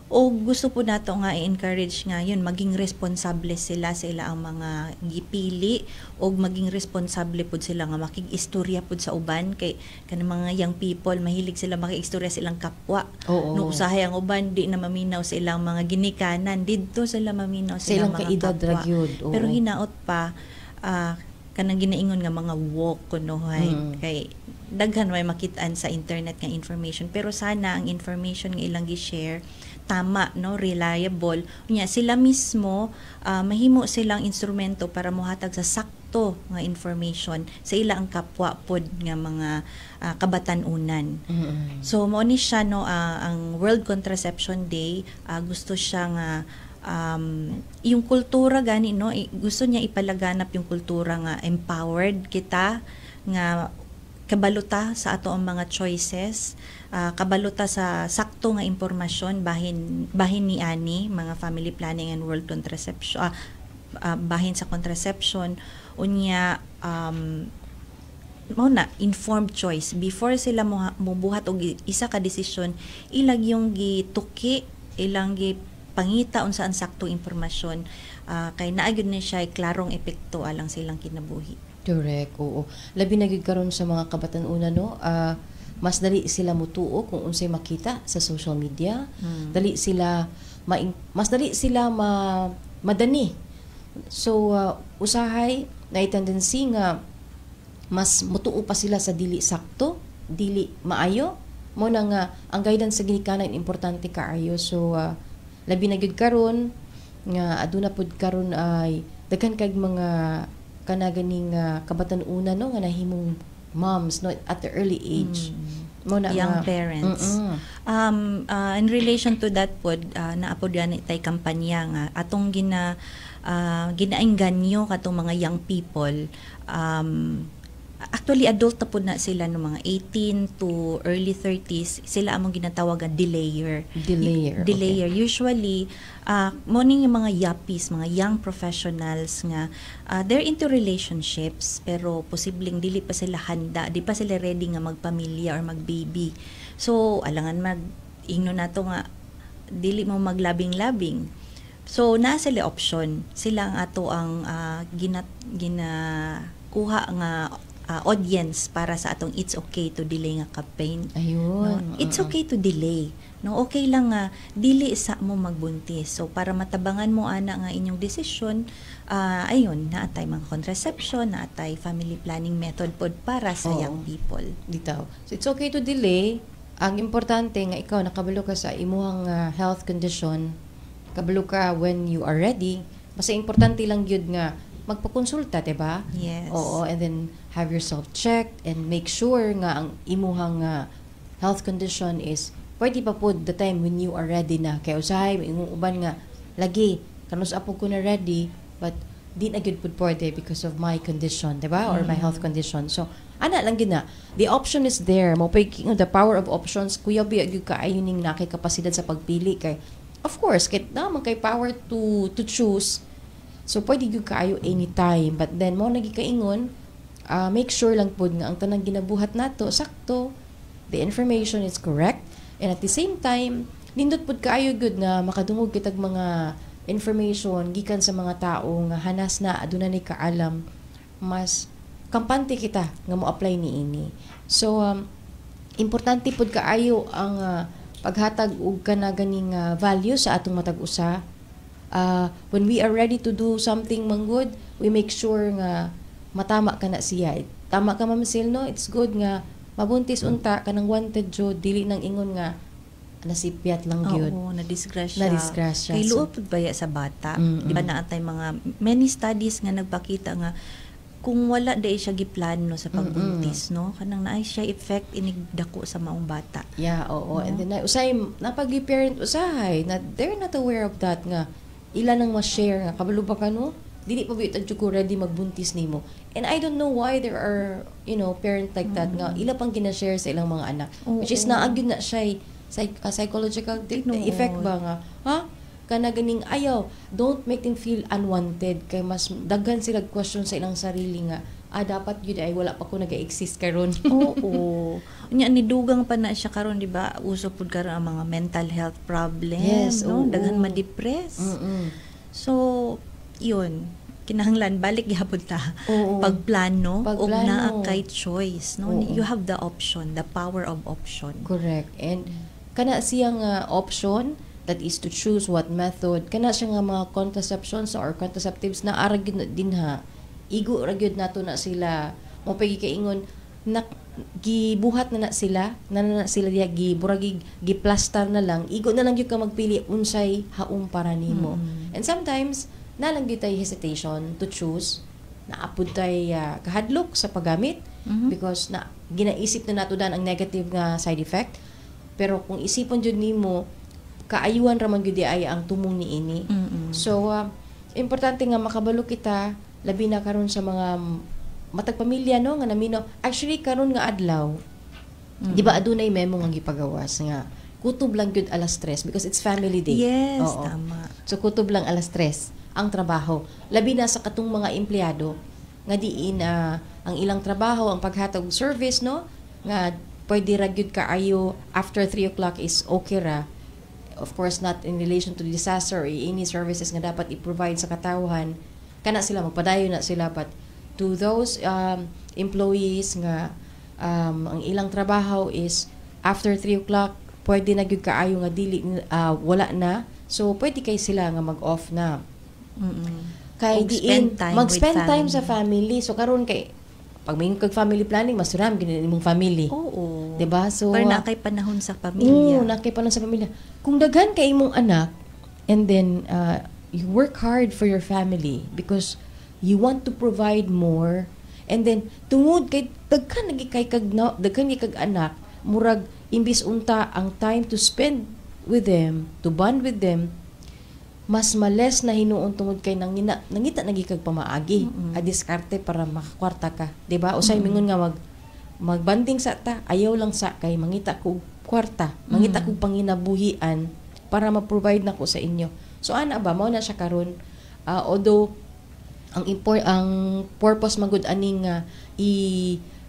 O gusto po nato nga i-encourage nga yun, maging responsable sila sa ila ang mga gipili o maging responsable po sila nga makig-istorya po sa uban kay kanang mga young people mahilig sila makig-istorya sa ilang kapwa. Oo. No usahay ang uban di na maminaw sa ilang mga ginikanan, didto sila maminaw sa ilang mga kaedad kapwa. ragyod. Oo. Pero hinaot pa kanang ginaingon nga mga woke kunohay kay daghan may makitaan sa internet nga information, pero sana ang information nga ilang gi-share tama, no, reliable unya sila mismo mahimo silang instrumento para mohatag sa sakto nga information sa ilang kapwa pod nga mga kabatan-unan. So mao ni siya, no, ang World Contraception Day, gusto siya nga yung kultura gani, no, gusto niya ipalaganap yung kultura nga empowered kita nga kabaluta sa ato ang mga choices, kabaluta sa sakto nga impormasyon bahin ni ani mga family planning and world contraception, bahin sa contraception unya mao na informed choice before sila mobuhat og isa ka desisyon, ilag yung gituki, ilang pangita unsa ang sakto impormasyon, kay naagud na siya klarong epekto alang silang kinabuhi. Correct, oo. Labi na gyud karon sa mga kabatan-una, no, mas dali sila mutuo kung unsay makita sa social media. Dali sila mas dali sila madani. So usahay na tendency nga mas mutuo pa sila sa dili sakto, dili maayo. Mo na nga ang guidance sa ginikanan importante kaayo. So labi na gyud karon nga aduna pud karon ay daghan kag mga kanaganing kabatan-una, no, nga nahimong moms, no, at the early age. Young parents. In relation to that pod, naapod yan itay kampanya nga atong ginaengganyo katong mga young people. Actually adult na po na sila no, mga 18 to early 30s, sila among ginatawag nga delayer. Okay. Usually morning yung mga yuppies, mga young professionals nga they're into relationships pero posibleng dili pa sila handa, di pa sila ready nga magpamilya or magbaby. So alangan ingno nato nga dili mo maglabing-labing. So na sila option, sila ang ato ang kuha nga audience para sa atong It's Okay to Delay nga campaign. Ayun. No? It's okay to delay. No, okay lang nga dili sa mo magbuntis. So para matabangan mo ana nga inyong desisyon, ayun, naatay mga contraception, naatay family planning method pod para sa young people. Ditaw. So it's okay to delay. Ang importante nga ikaw nakabalo ka sa imuhang health condition, kabalo ka when you are ready. Basta importante lang gyud nga magpakonsulta, diba? Yes. Oo, and then have yourself checked and make sure nga ang imuhang health condition is pwede pa po the time when you are ready na. Kaya usahay, ingong uban nga, lagi, kanus apo ko na ready, but di na good po pwede because of my condition, diba? Or my health condition. So, ana lang yun na. The option is there. The power of options, kuya biyag yung kaayuning na kay kapasidad sa pagpili. Kay, of course, kahit naman kay power to choose. So, pwede yung kaayo anytime. But then, mo nagikaingon, make sure lang po nga ang tanang ginabuhat nato, sakto, the information is correct. And at the same time, nindot po kaayo good na makadungog kitag mga information gikan sa mga tao nga hanas na aduna ni kaalam, mas kampante kita nga mo apply niini. So, importante po kaayo ang paghatag og kanaganing value sa atong matag usa. When we are ready to do something manggod, we make sure nga matama ka na siya. Tama ka, Ma'am Sil, no? It's good nga mabuntis unta kanang wanted jo, dili nang ingon nga nasipyat lang gyud. Oo, na-disgrasya. Kay luop baya sa bata. Di ba naatay mga many studies nga nagpakita nga kung wala day siya giplano sa pagbuntis, no? Kanang naay siya effect inigdako sa maong bata. Yeah, oo. No? And then usay napagi-parent usahay na they're not aware of that nga ila nang ma-share nga kabalo ba ka, no? Dili pa bitaw ko ready magbuntis nimo. And I don't know why there are, parent like that nga ila pang gina-share sa ilang mga anak. Which is naagyon na siya psychological effect ba nga. Kana ganing ayaw, don't make them feel unwanted kay mas daghan sila question sa ilang sarili nga dapat yun ay wala pa ko nag-exist karon. Oo. Unya nidugang pa na siya karon, di ba? Uso pud karon ang mga mental health problem, Yes, no? oo. Daghan ma-depress. So, yun. Kinahanglan balik gyapon ta. Oo. Pagplano og Pagplano. naa kay choice, no? Oo. You have the option, the power of option. Correct. And kana siyang option that is to choose what method. Kana siya nga mga contraceptions or contraceptives na aragid na din ha. Igo ragyod nato na sila. Mo pagi kaingon na gibuhat na sila, na sila diha giburagi giplaster na lang. Igo na lang gyud ka magpili unsay haum para nimo. And sometimes na lang gyud tay hesitation to choose na apud tay kahadlok sa paggamit because na ginaisip na nato dan ang negative nga side effect. Pero kung isipon jud nimo kaayuhan ra man gyud ay ang tumong niini. So importante nga makabalo kita labi na karon sa mga matag pamilya no nga namino. Actually karon nga adlaw di ba adunay memo nga gipagawas nga kutob lang gyud alas 3 because it's family day. Yes, Oo. tama. So kutob lang alas 3 ang trabaho. Labi na sa katong mga empleyado nga diin ang ilang trabaho ang paghatag og service no nga pwede ra gyud kaayo after 3 o'clock is okay ra. Of course not in relation to disaster or any services nga dapat i-provide sa katawhan kana sila magpadayon na sila, but to those employees nga ang ilang trabaho is after 3 o'clock pwede na gyud kaayo nga dili wala na, so pwede kay sila nga mag-off na. Kay Og diin spend time mag-spend with time family. sa family. So karon kay pag may kag family planning mas ram gid imong family. Oo. 'Di ba? So Pero na kay panahon sa pamilya. nakay pa lang sa pamilya. Kung daghan kay imong anak and then you work hard for your family because you want to provide more, and then tungod kay daghan lagi kay daghan kay kag anak, murag imbis unta ang time to spend with them, to bond with them, mas males na hinuon tungod kay nangita nagikag pamaagi a diskarte para makakwarta ka, di ba? Usay mingon nga magbanding sa ta, ayaw lang sa kay mangita ko kwarta, mangita ko panginabuhian para ma-provide nako sa inyo. So ana ba mao na siya karon, although ang purpose magud aning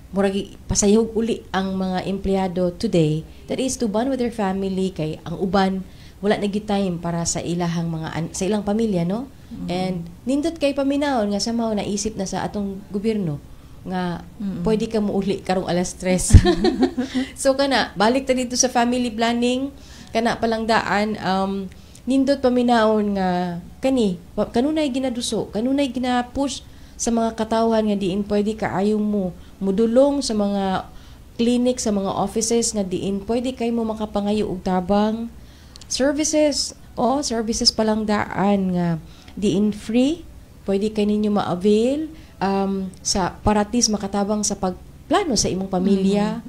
murag pasayog uli ang mga empleyado today, that is to bond with their family, kay ang uban wala na gyud time para sa ilahang sa ilang pamilya, no? And nindot kay paminahon nga somehow naisip na sa atong gobyerno nga pwede ka muuli karong alas 3. So kana balik ta dito sa family planning, kana palang daan nindot paminahon nga kanunay ginaduso, kanunay gina-push sa mga katawhan nga diin pwede kaayo mo mudulong sa mga clinic, sa mga offices nga diin pwede kay mo makapangayo og tabang services palang daan nga diin free pwede kay ninyo ma-avail sa paratis makatabang sa pagplano sa imong pamilya.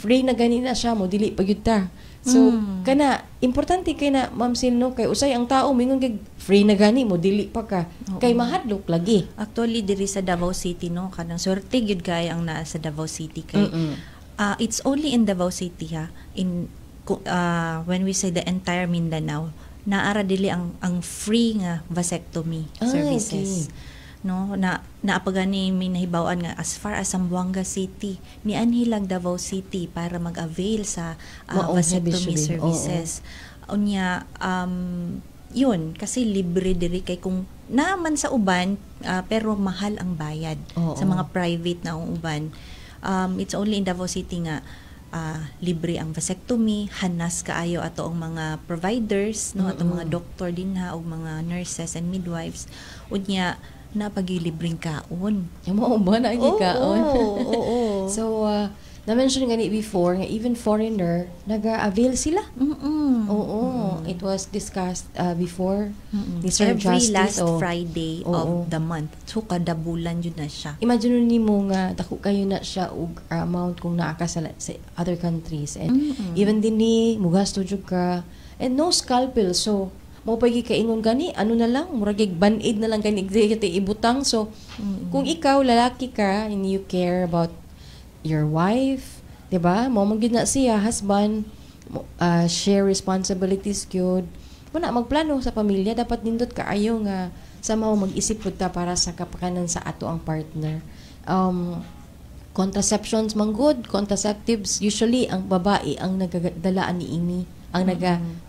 Free na gani na siya mo dili pa gyud ta. So kana importante kay na Ma'am Sil, no, kay usay ang tao mingon kay free na gani mo dili pa ka kay mahadlok lagi. Actually diri sa Davao City, no, kanang sorte gyud kay ang naa sa Davao City kay it's only in Davao City ha, in when we say the entire Mindanao, naara dili ang free nga vasectomy services. Okay. No, naapagani may nahibawan nga as far as Zamboanga City, mianhilag Davao City para mag-avail sa vasectomy services. Unya yun kasi libre diri kay kung naman sa uban pero mahal ang bayad sa mga private na uban. It's only in Davao City nga libre ang vasectomy, hanas kaayo ato ang mga providers, no, ato mga doktor din ha og mga nurses and midwives. Unya na pagilibreng kaon. Mo ba na ang kaon? Oo. So na-mention gani before nga even foreigner naga-avail sila. Oo, it was discussed before ni Sir Every Justice. last Friday of the month. So kada bulan yun na siya. Imagine nimo nga dako kayo na siya og amount kung naa ka sa other countries, and even din ni mugasto jud ka and no scalpel, so mo pagi kaingon gani ano na lang murag band-aid na lang gani ibutang. So kung ikaw lalaki ka and you care about your wife, 'di ba? Mo man gyud na siya husband, share responsibilities gyud. Muna magplano sa pamilya, dapat nindot kaayo nga somehow mag-isip pud ta para sa kapakanan sa ato ang partner. contraceptions man good, contraceptives, usually ang babae ang nagadalaan ni ini, ang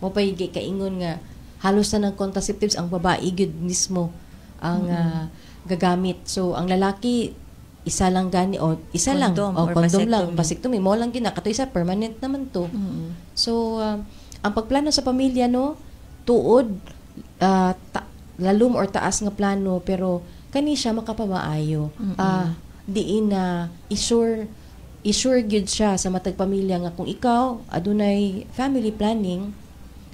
mapaygi kaingon nga halos na ng contraceptives ang babae good mismo ang gagamit. So ang lalaki isa lang gani o isa lang o condom lang, vasectomy mo lang gina kato isa permanent naman to. So ang pagplano sa pamilya no tuod lalum or taas nga plano pero kani siya makapamaayo. Diin na isure gyud siya sa matag pamilya nga kung ikaw adunay family planning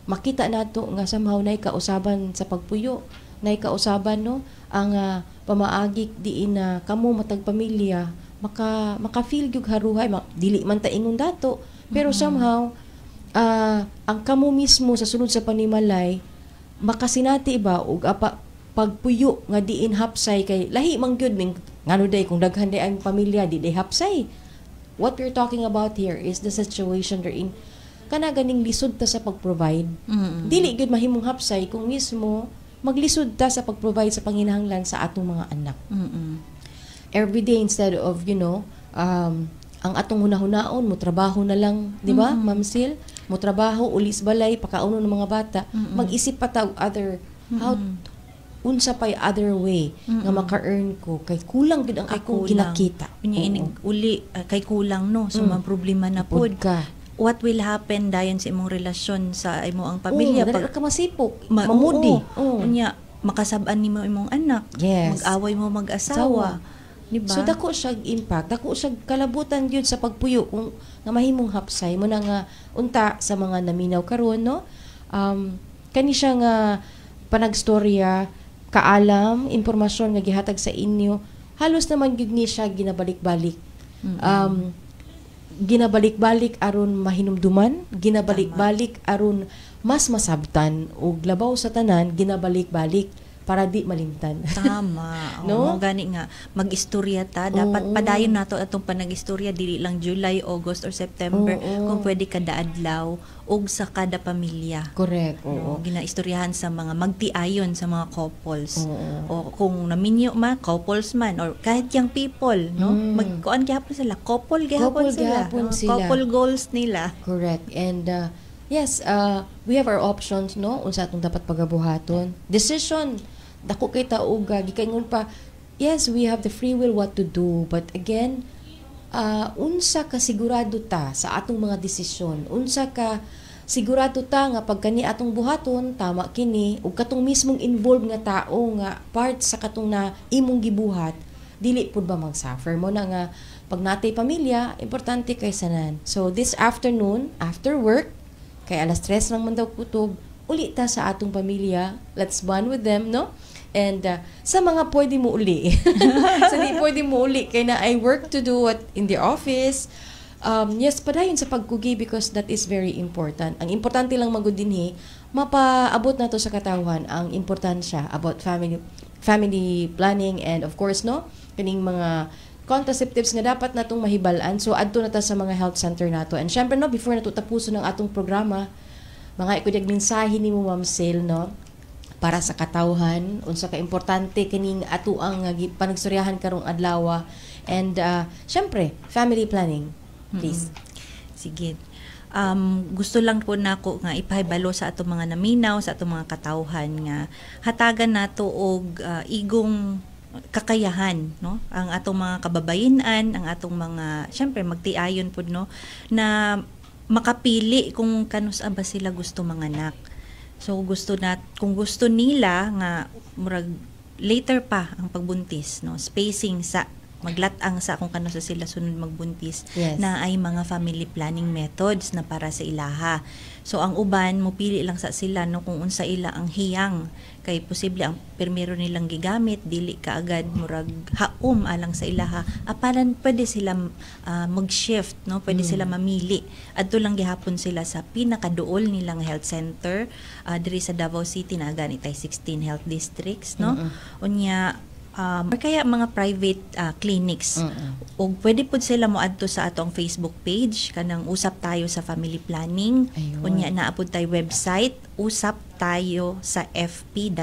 makita nato nga somehow nay kausaban sa pagpuyo nay kausaban no ang pamaagi diin na kamo matag pamilya maka feel gyud haruhay dili man ta ingon dato pero somehow ang kamo mismo sa sunod sa panimalay makasinati ba og pagpuyo nga diin hapsay kay lahi man gyud ning ngano day kung daghan day ang pamilya di day hapsay. What we're talking about here is the situation wherein kana ganing lisod ta sa pag-provide. Dili gyud mahimong hapsay kung mismo maglisod ta sa pag-provide sa panginahanglan sa atong mga anak. Every day instead of ang atong hunahunaon mo trabaho na lang, di ba? Ma'am Sil, mo trabaho ulis balay pakauno ng mga bata. Mag-isip pa ta other how unsa pay other way nga maka-earn ko kay kulang gid ang akong ginakita. Unya inig uli kay kulang no. So man problema na pod ka. What will happen dayon sa imong relasyon sa imo ang pamilya pag ka masipok, mamudi. Unya makasab-an nimo imong anak. Yes. Mag-away mo mag-asawa. Diba? So dako siya impact, dako siya kalabutan gyud sa pagpuyo kung nga mahimong hapsay mo na nga unta sa mga naminaw karon no. Kani siya nga panagstorya kaalam, impormasyon nga gihatag sa inyo, halos naman gyud ni siya ginabalik-balik. Ginabalik-balik aron mahinumduman, ginabalik-balik aron mas masabtan ug labaw sa tanan ginabalik-balik para di malimtan. Tama. No? Gani nga mag-istorya ta, dapat padayon nato atong panag-istorya dili lang July, August or September kung pwede kada adlaw ug sa kada pamilya. Correct. No? Ginaistoryahan sa mga magtiayon sa mga couples. O kung naminyo couples man or kahit young people, no? Magkuan gyapon sila, couple gyapon sila. Couple goals nila. Correct. And yes, we have our options no unsa atong dapat pagabuhaton. Decision dako kay taog gikaingon pa. Yes, we have the free will what to do, but again, unsa ka sigurado ta sa atong mga desisyon? Unsa ka sigurado ta nga pagkani atong buhaton tama kini ug katong mismong involved nga tao nga part sa katong na imong gibuhat dili pud ba mag-suffer mo na nga pag natay pamilya importante kay sanan. So this afternoon after work kay alas 3 lang man daw kutob uli ta sa atong pamilya, let's bond with them no. And sa mga pwede mo uli sa di pwede mo uli kay na I work to do what in the office. Yes, padayon sa pagkugi because that is very important. Ang importante lang magud dinhi mapaabot nato sa katawhan ang importansya about family planning and of course no kaning mga contraceptives nga dapat natong mahibal-an. So adto na ta sa mga health center nato. And syempre no before nato tapuson ang atong programa, mga ikudyag mensahe nimo Ma'am Sil no para sa katawhan unsa ka importante kining ato ang panagsuryahan karong adlaw and syempre family planning please. Sige. Gusto lang po nako nga ipahibalo sa atong mga naminaw sa atong mga katawhan nga hatagan nato og igong kakayahan no ang atong mga kababayen-an ang atong mga syempre magtiayon pud no na makapili kung kanus ba sila gusto manganak. So kung gusto nila nga murag later pa ang pagbuntis no spacing sa maglatang sa kung kano sa sila sunod magbuntis na ay mga family planning methods na para sa ilaha. So ang uban mo pili lang sa sila no kung unsa ila ang hiyang kay posible ang permero nilang gigamit dili kaagad murag haom alang sa ilaha apalan pwede sila mag-shift no pwede sila mamili adto lang gihapon sila sa pinakaduol nilang health center diri sa Davao City na gani tay 16 health districts no unya kaya mga private clinics. O pwede po sila mo adto sa atong Facebook page kanang Usap Tayo sa Family Planning. Unya naapod tayo website usap tayo sa fp.com.ph.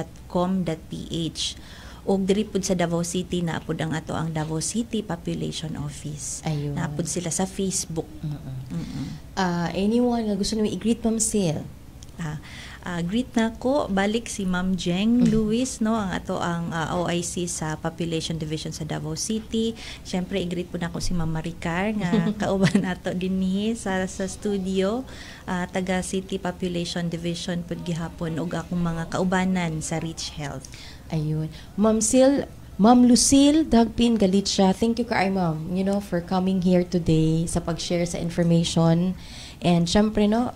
ug diri pud sa Davao City naapod ang ato ang Davao City Population Office. Ayun. Naapod sila sa Facebook. Anyone nga gusto nyo i-greet, Ma'am Sil? Greet na ko balik si Ma'am Jeng Luis, no, ang ato ang OIC sa Population Division sa Davao City. Syempre i-greet po na ko si Ma'am Maricar nga kauban nato dinhi sa studio, taga City Population Division pud gihapon ug akong mga kaubanan sa Rich Health. Ayun. Ma'am Sil, Ma'am Lucille Dagpin Galicia, thank you kaay ma'am, for coming here today sa pag-share sa information. And syempre, no,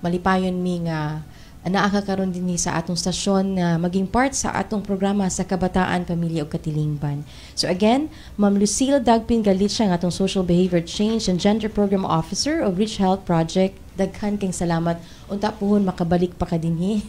malipayon mi nga naa karon dinhi sa atong stasyon na maging part sa atong programa sa Kabataan, Pamilya ug Katilingban. So again, Ma'am Lucille Dagpin Galicia, ang atong Social Behavior Change and Gender Program Officer of Rich Health Project. Daghan kang salamat. Unta puhon makabalik pa ka dinhi.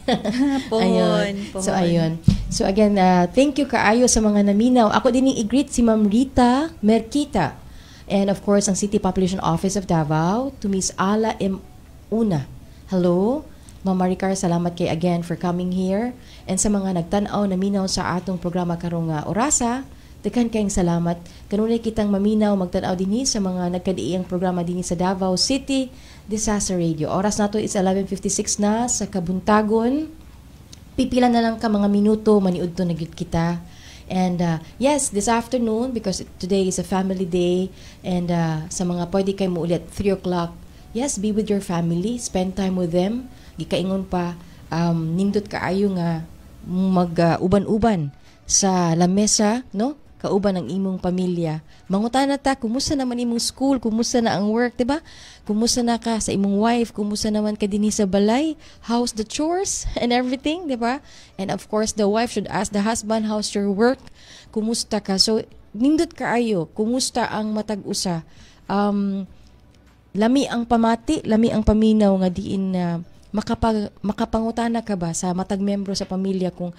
Ayun. So ayun. So again, thank you kaayo sa mga naminaw. Ako din i-greet si Ma'am Rita Merquita. And of course, ang City Population Office of Davao, to Miss Ala M. Una. Hello. Ma'am Maricar, salamat kay again for coming here. And sa mga nagtanaw naminaw sa atong programa karong orasa, daghan kayong salamat. Kanunay kitang maminaw magtanaw dinhi sa mga nagkadiiyang programa dinhi sa Davao City Disaster Radio. Oras nato is 11:56 na sa kabuntagon. Pipila na lang ka mga minuto maniudto na gyud kita. And yes, this afternoon, because today is a family day, and sa mga pwede kayo mo ulit 3 o'clock, yes, be with your family, spend time with them. Gikaingon pa, nindot kaayo nga mag-uban-uban sa lamesa, no? Kauban ang imong pamilya. Mangutana ta, kumusta naman imong school, kumusta na ang work, diba? Kumusta na ka sa imong wife, kumusta naman ka dinhi sa balay, how's the chores and everything, diba? And of course, the wife should ask the husband, how's your work? Kumusta ka? So, nindot kaayo, kumusta ang matag-usa? Lami ang pamati, lami ang paminaw nga diin na makapangutana ka ba sa matag membro sa pamilya kung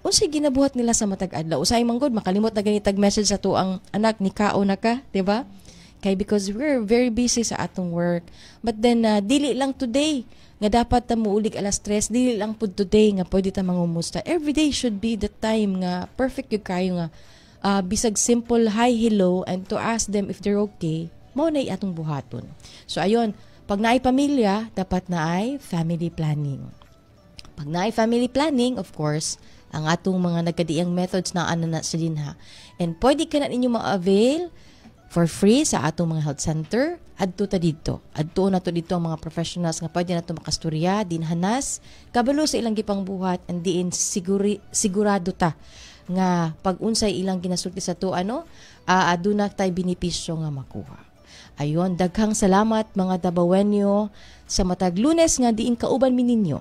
unsay ginabuhat nila sa matag adlaw. Usay manggod makalimot na ganitag message sa tuang anak ni kao na ka, 'di ba? Kay because we're very busy sa atong work. But then dili lang today nga dapat ta muulig alas 3, dili lang pud today nga pwede ta mangumusta. Every day should be the time nga perfect gyud kayo nga bisag simple hi hello and to ask them if they're okay. Mao nay atong buhaton. So ayon, pag naay pamilya, dapat naay family planning. Pag naay family planning, of course, ang atong mga nagkadiang methods na na sa dinha. And pwede ka na ninyo ma-avail for free sa atong mga health center. Adto ta dito. Adto na to dito ang mga professionals nga pwede na to makasturya, dinhanas, kabalo sa ilang gipang buhat, and diin sigurado ta nga pag unsay ilang ginasulti sa to, aduna tay benepisyo nga makuha. Ayon, daghang salamat mga Dabawenyo sa matag Lunes nga diin kauban mi ninyo.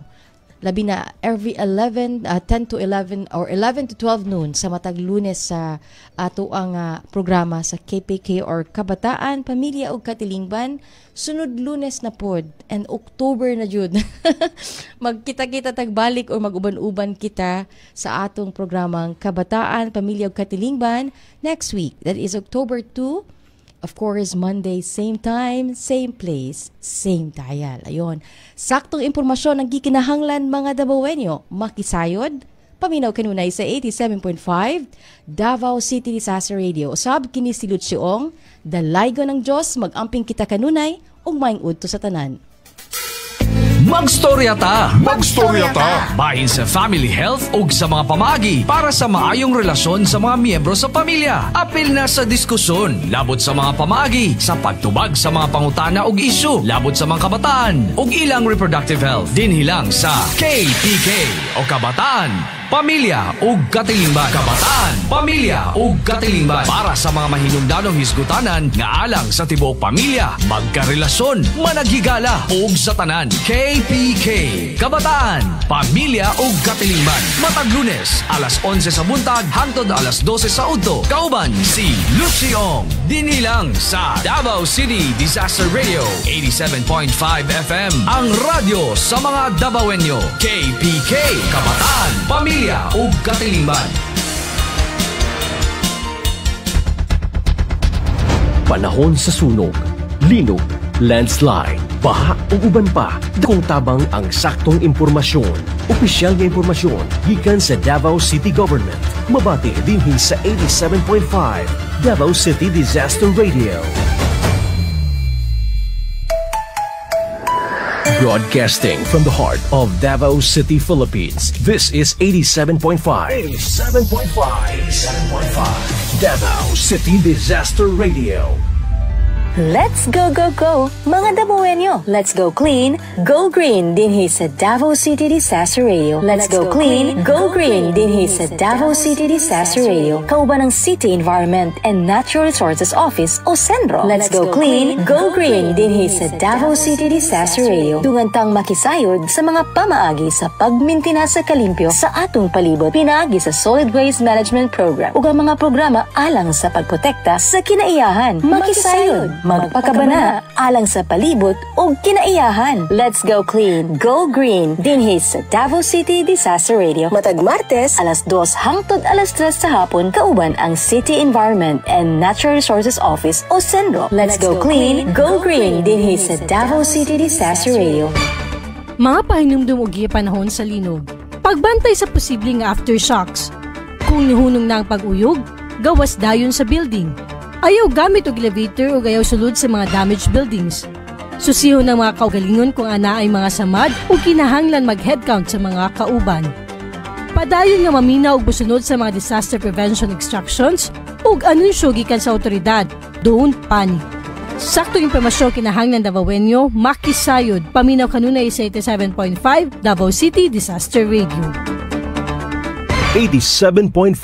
Labi na every 10 to 11 or 11 to 12 noon sa matag Lunes sa ato ang programa sa KPK or Kabataan, Pamilya ug Katilingban. Sunod Lunes na pod and October na jud. Magkita-kita tagbalik or mag-uban-uban kita sa atong programang Kabataan, Pamilya ug Katilingban next week. That is October 2. Of course, Monday, same time, same place, same dial. Ayon. Saktong impormasyon ang gikinahanglan mga Dabawenyo. Makisayod, paminaw kanunay sa 87.5 Davao City Disaster Radio. Usab kini si Luciong, dalaygo ng Diyos, mag-amping kita kanunay, ug maing udto sa tanan. Magstorya ta! Magstorya ta! Bahin sa family health ug sa mga pamagi para sa maayong relasyon sa mga miyembro sa pamilya. Apil na sa diskusyon, labot sa mga pamagi, sa pagtubag sa mga pangutana ug isyu, labot sa mga kabataan ug ilang reproductive health. Dinhilang sa KPK o Kabataan, Pamilya ug Katilingban. Kabataan, Pamilya ug Katilingban. Para sa mga mahinungdanong hisgutanan nga alang sa tibuok pamilya, magkarelasyon, managhigala ug sa tanan. KPK, Kabataan, Pamilya ug Katilingban. Matag Lunes, alas 11 sa buntag hangtod alas 12 sa udto. Kauban si Luciong. Dinilang sa Davao City Disaster Radio 87.5 FM. Ang radyo sa mga Dabawenyo. KPK, Kabataan, Pamilya ug Katilingban. Panahon sa sunog, linog, landslide, baha o uban pa, dakong tabang ang saktong impormasyon. Opisyal nga impormasyon gikan sa Davao City Government. Mabati dinhi sa 87.5 Davao City Disaster Radio. Broadcasting from the heart of Davao City, Philippines. This is 87.5. 87.5 Davao City Disaster Radio. Let's go, go, go! Mga Dabuenyo, let's go clean, go green dinhi sa Davao City Disaster Radio. Let's go clean, go green dinhi sa Davao City Disaster Radio. Kauban ng City Environment and Natural Resources Office o Sendro. Let's go clean, go green dinhi sa Davao City Disaster Radio. Dungantang makisayod sa mga pamaagi sa pagmintina sa kalimpyo sa atong palibot. Pinaagi sa Solid Waste Management Program ug ang mga programa alang sa pagprotekta sa kinaiyahan. Makisayod, magpakabana alang sa palibot o kinaiyahan. Let's go clean, go green dinhi sa Davao City Disaster Radio. Matag Martes, alas 2 hangtod alas 3 sa hapon, kauban ang City Environment and Natural Resources Office o Sendro. Let's go clean, go green dinhi sa Davao City Disaster Radio. Mga pahinumdum og panahon sa linog. Pagbantay sa posibleng aftershocks. Kung nihunong na ang pag-uyog, gawas dayon sa building. Ayaw gamit og elevator o ayaw sulod sa mga damaged buildings. Susihon ng mga kaugalingon kung ana ay mga samad o kinahanglan mag-headcount sa mga kauban. Padayon nga mamina og busunod sa mga disaster prevention instructions ug anunsyo gikan sa otoridad. Don't panic. Saktong impormasyon kinahanglan Davaoenyo, makisayod. Paminaw kanunay sa 87.5 Davao City Disaster Radio. 87.5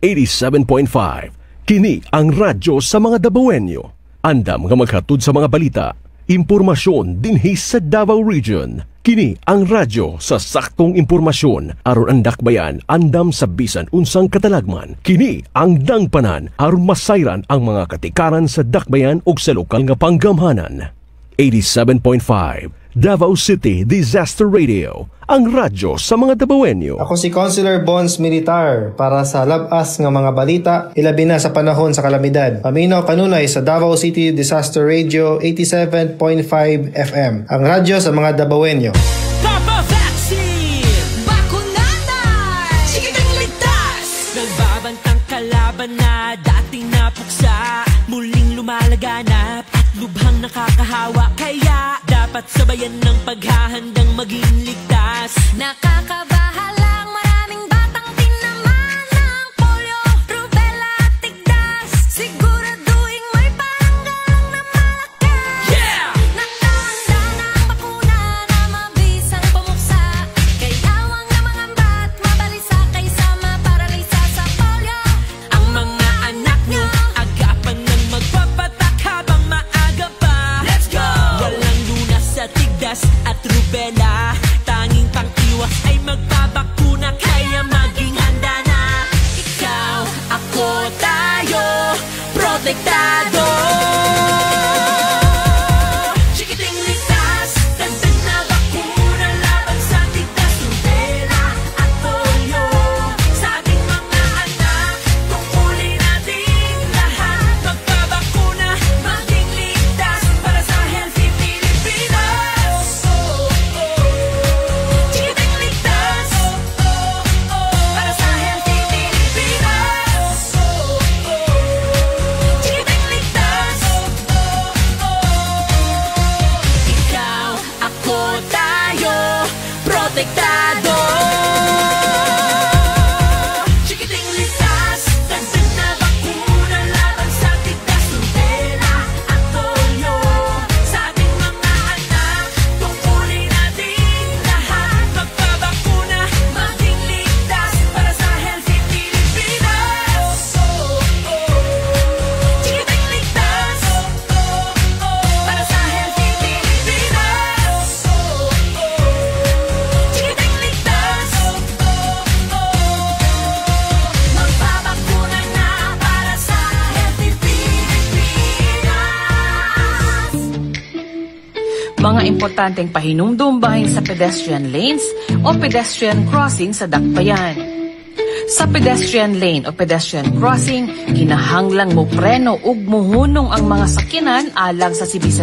87.5 Kini ang radyo sa mga Davaoenyo. Andam nga maghatod sa mga balita, impormasyon dinhi sa Davao Region. Kini ang radyo sa saktong impormasyon aron ang dakbayan andam sa bisan unsang katalagman. Kini ang dangpanan aron masayran ang mga katikaran sa dakbayan ug sa lokal nga panggamhanan. 87.5 Davao City Disaster Radio, ang radyo sa mga Davaoenyo. Ako si Consular Bonds Militar para sa labas nga mga balita, ilabi na sa panahon sa kalamidad. Paminaw kanunay sa Davao City Disaster Radio 87.5 FM, ang radyo sa mga Davaoenyo. Papa Vaccine! Bakunada! Sigitang ligtas! Nagbabantang kalaban na dating napuksa, muling lumalaganap at lubhang nakakahawa. Kaya dapat sabayan ng paghahandang maging ligtas. Nakakabahalang maraming batang tinamaan ng polio, rubella at tigdas. Siguraduhin may paranggalang na malakas. Yeah! Nakahanda na ang bakuna na mabisang pumuksa. Kaya huwag na mangambat, mabalisa kaysa maparalisa sa polio. Ang mga anak nyo, agapan ng magpapatak habang maaga pa. Let's go! Walang lunas sa tigdas at rubella. Tanging pang-iwas ay magpabakuna, kaya maging handa na. Ikaw, ako, tayo, protektado. Chikiting ligtas, dagdag na bakuna laban sa tigdas, rubella at polio. Sa ating mga anak, tungkulin natin lahat. Magpabakuna, maging ligtas para sa healthy Pilipinas. Chikiting ligtas, para sa healthy Pilipinas. Chikiting ligtas, ikaw, ako, tayo, protektado. Chikiting ligtas, dagdag na bakuna laban sa tigdas, rubella at polio. Sa ating mga anak, tungkulin natin lahat. Magpabakuna, maging ligtas para sa healthy Pilipinas. Chikiting ligtas, para sa healthy Pilipinas. Chikiting ligtas, magpabakuna na para sa healthy Pilipinas. Mga importanteng pahinumdum bahin sa pedestrian lanes o pedestrian crossing sa dakbayan. Sa pedestrian lane o pedestrian crossing, kinahanglang mo preno ug muhunong ang mga sakyanan alang sa sibisan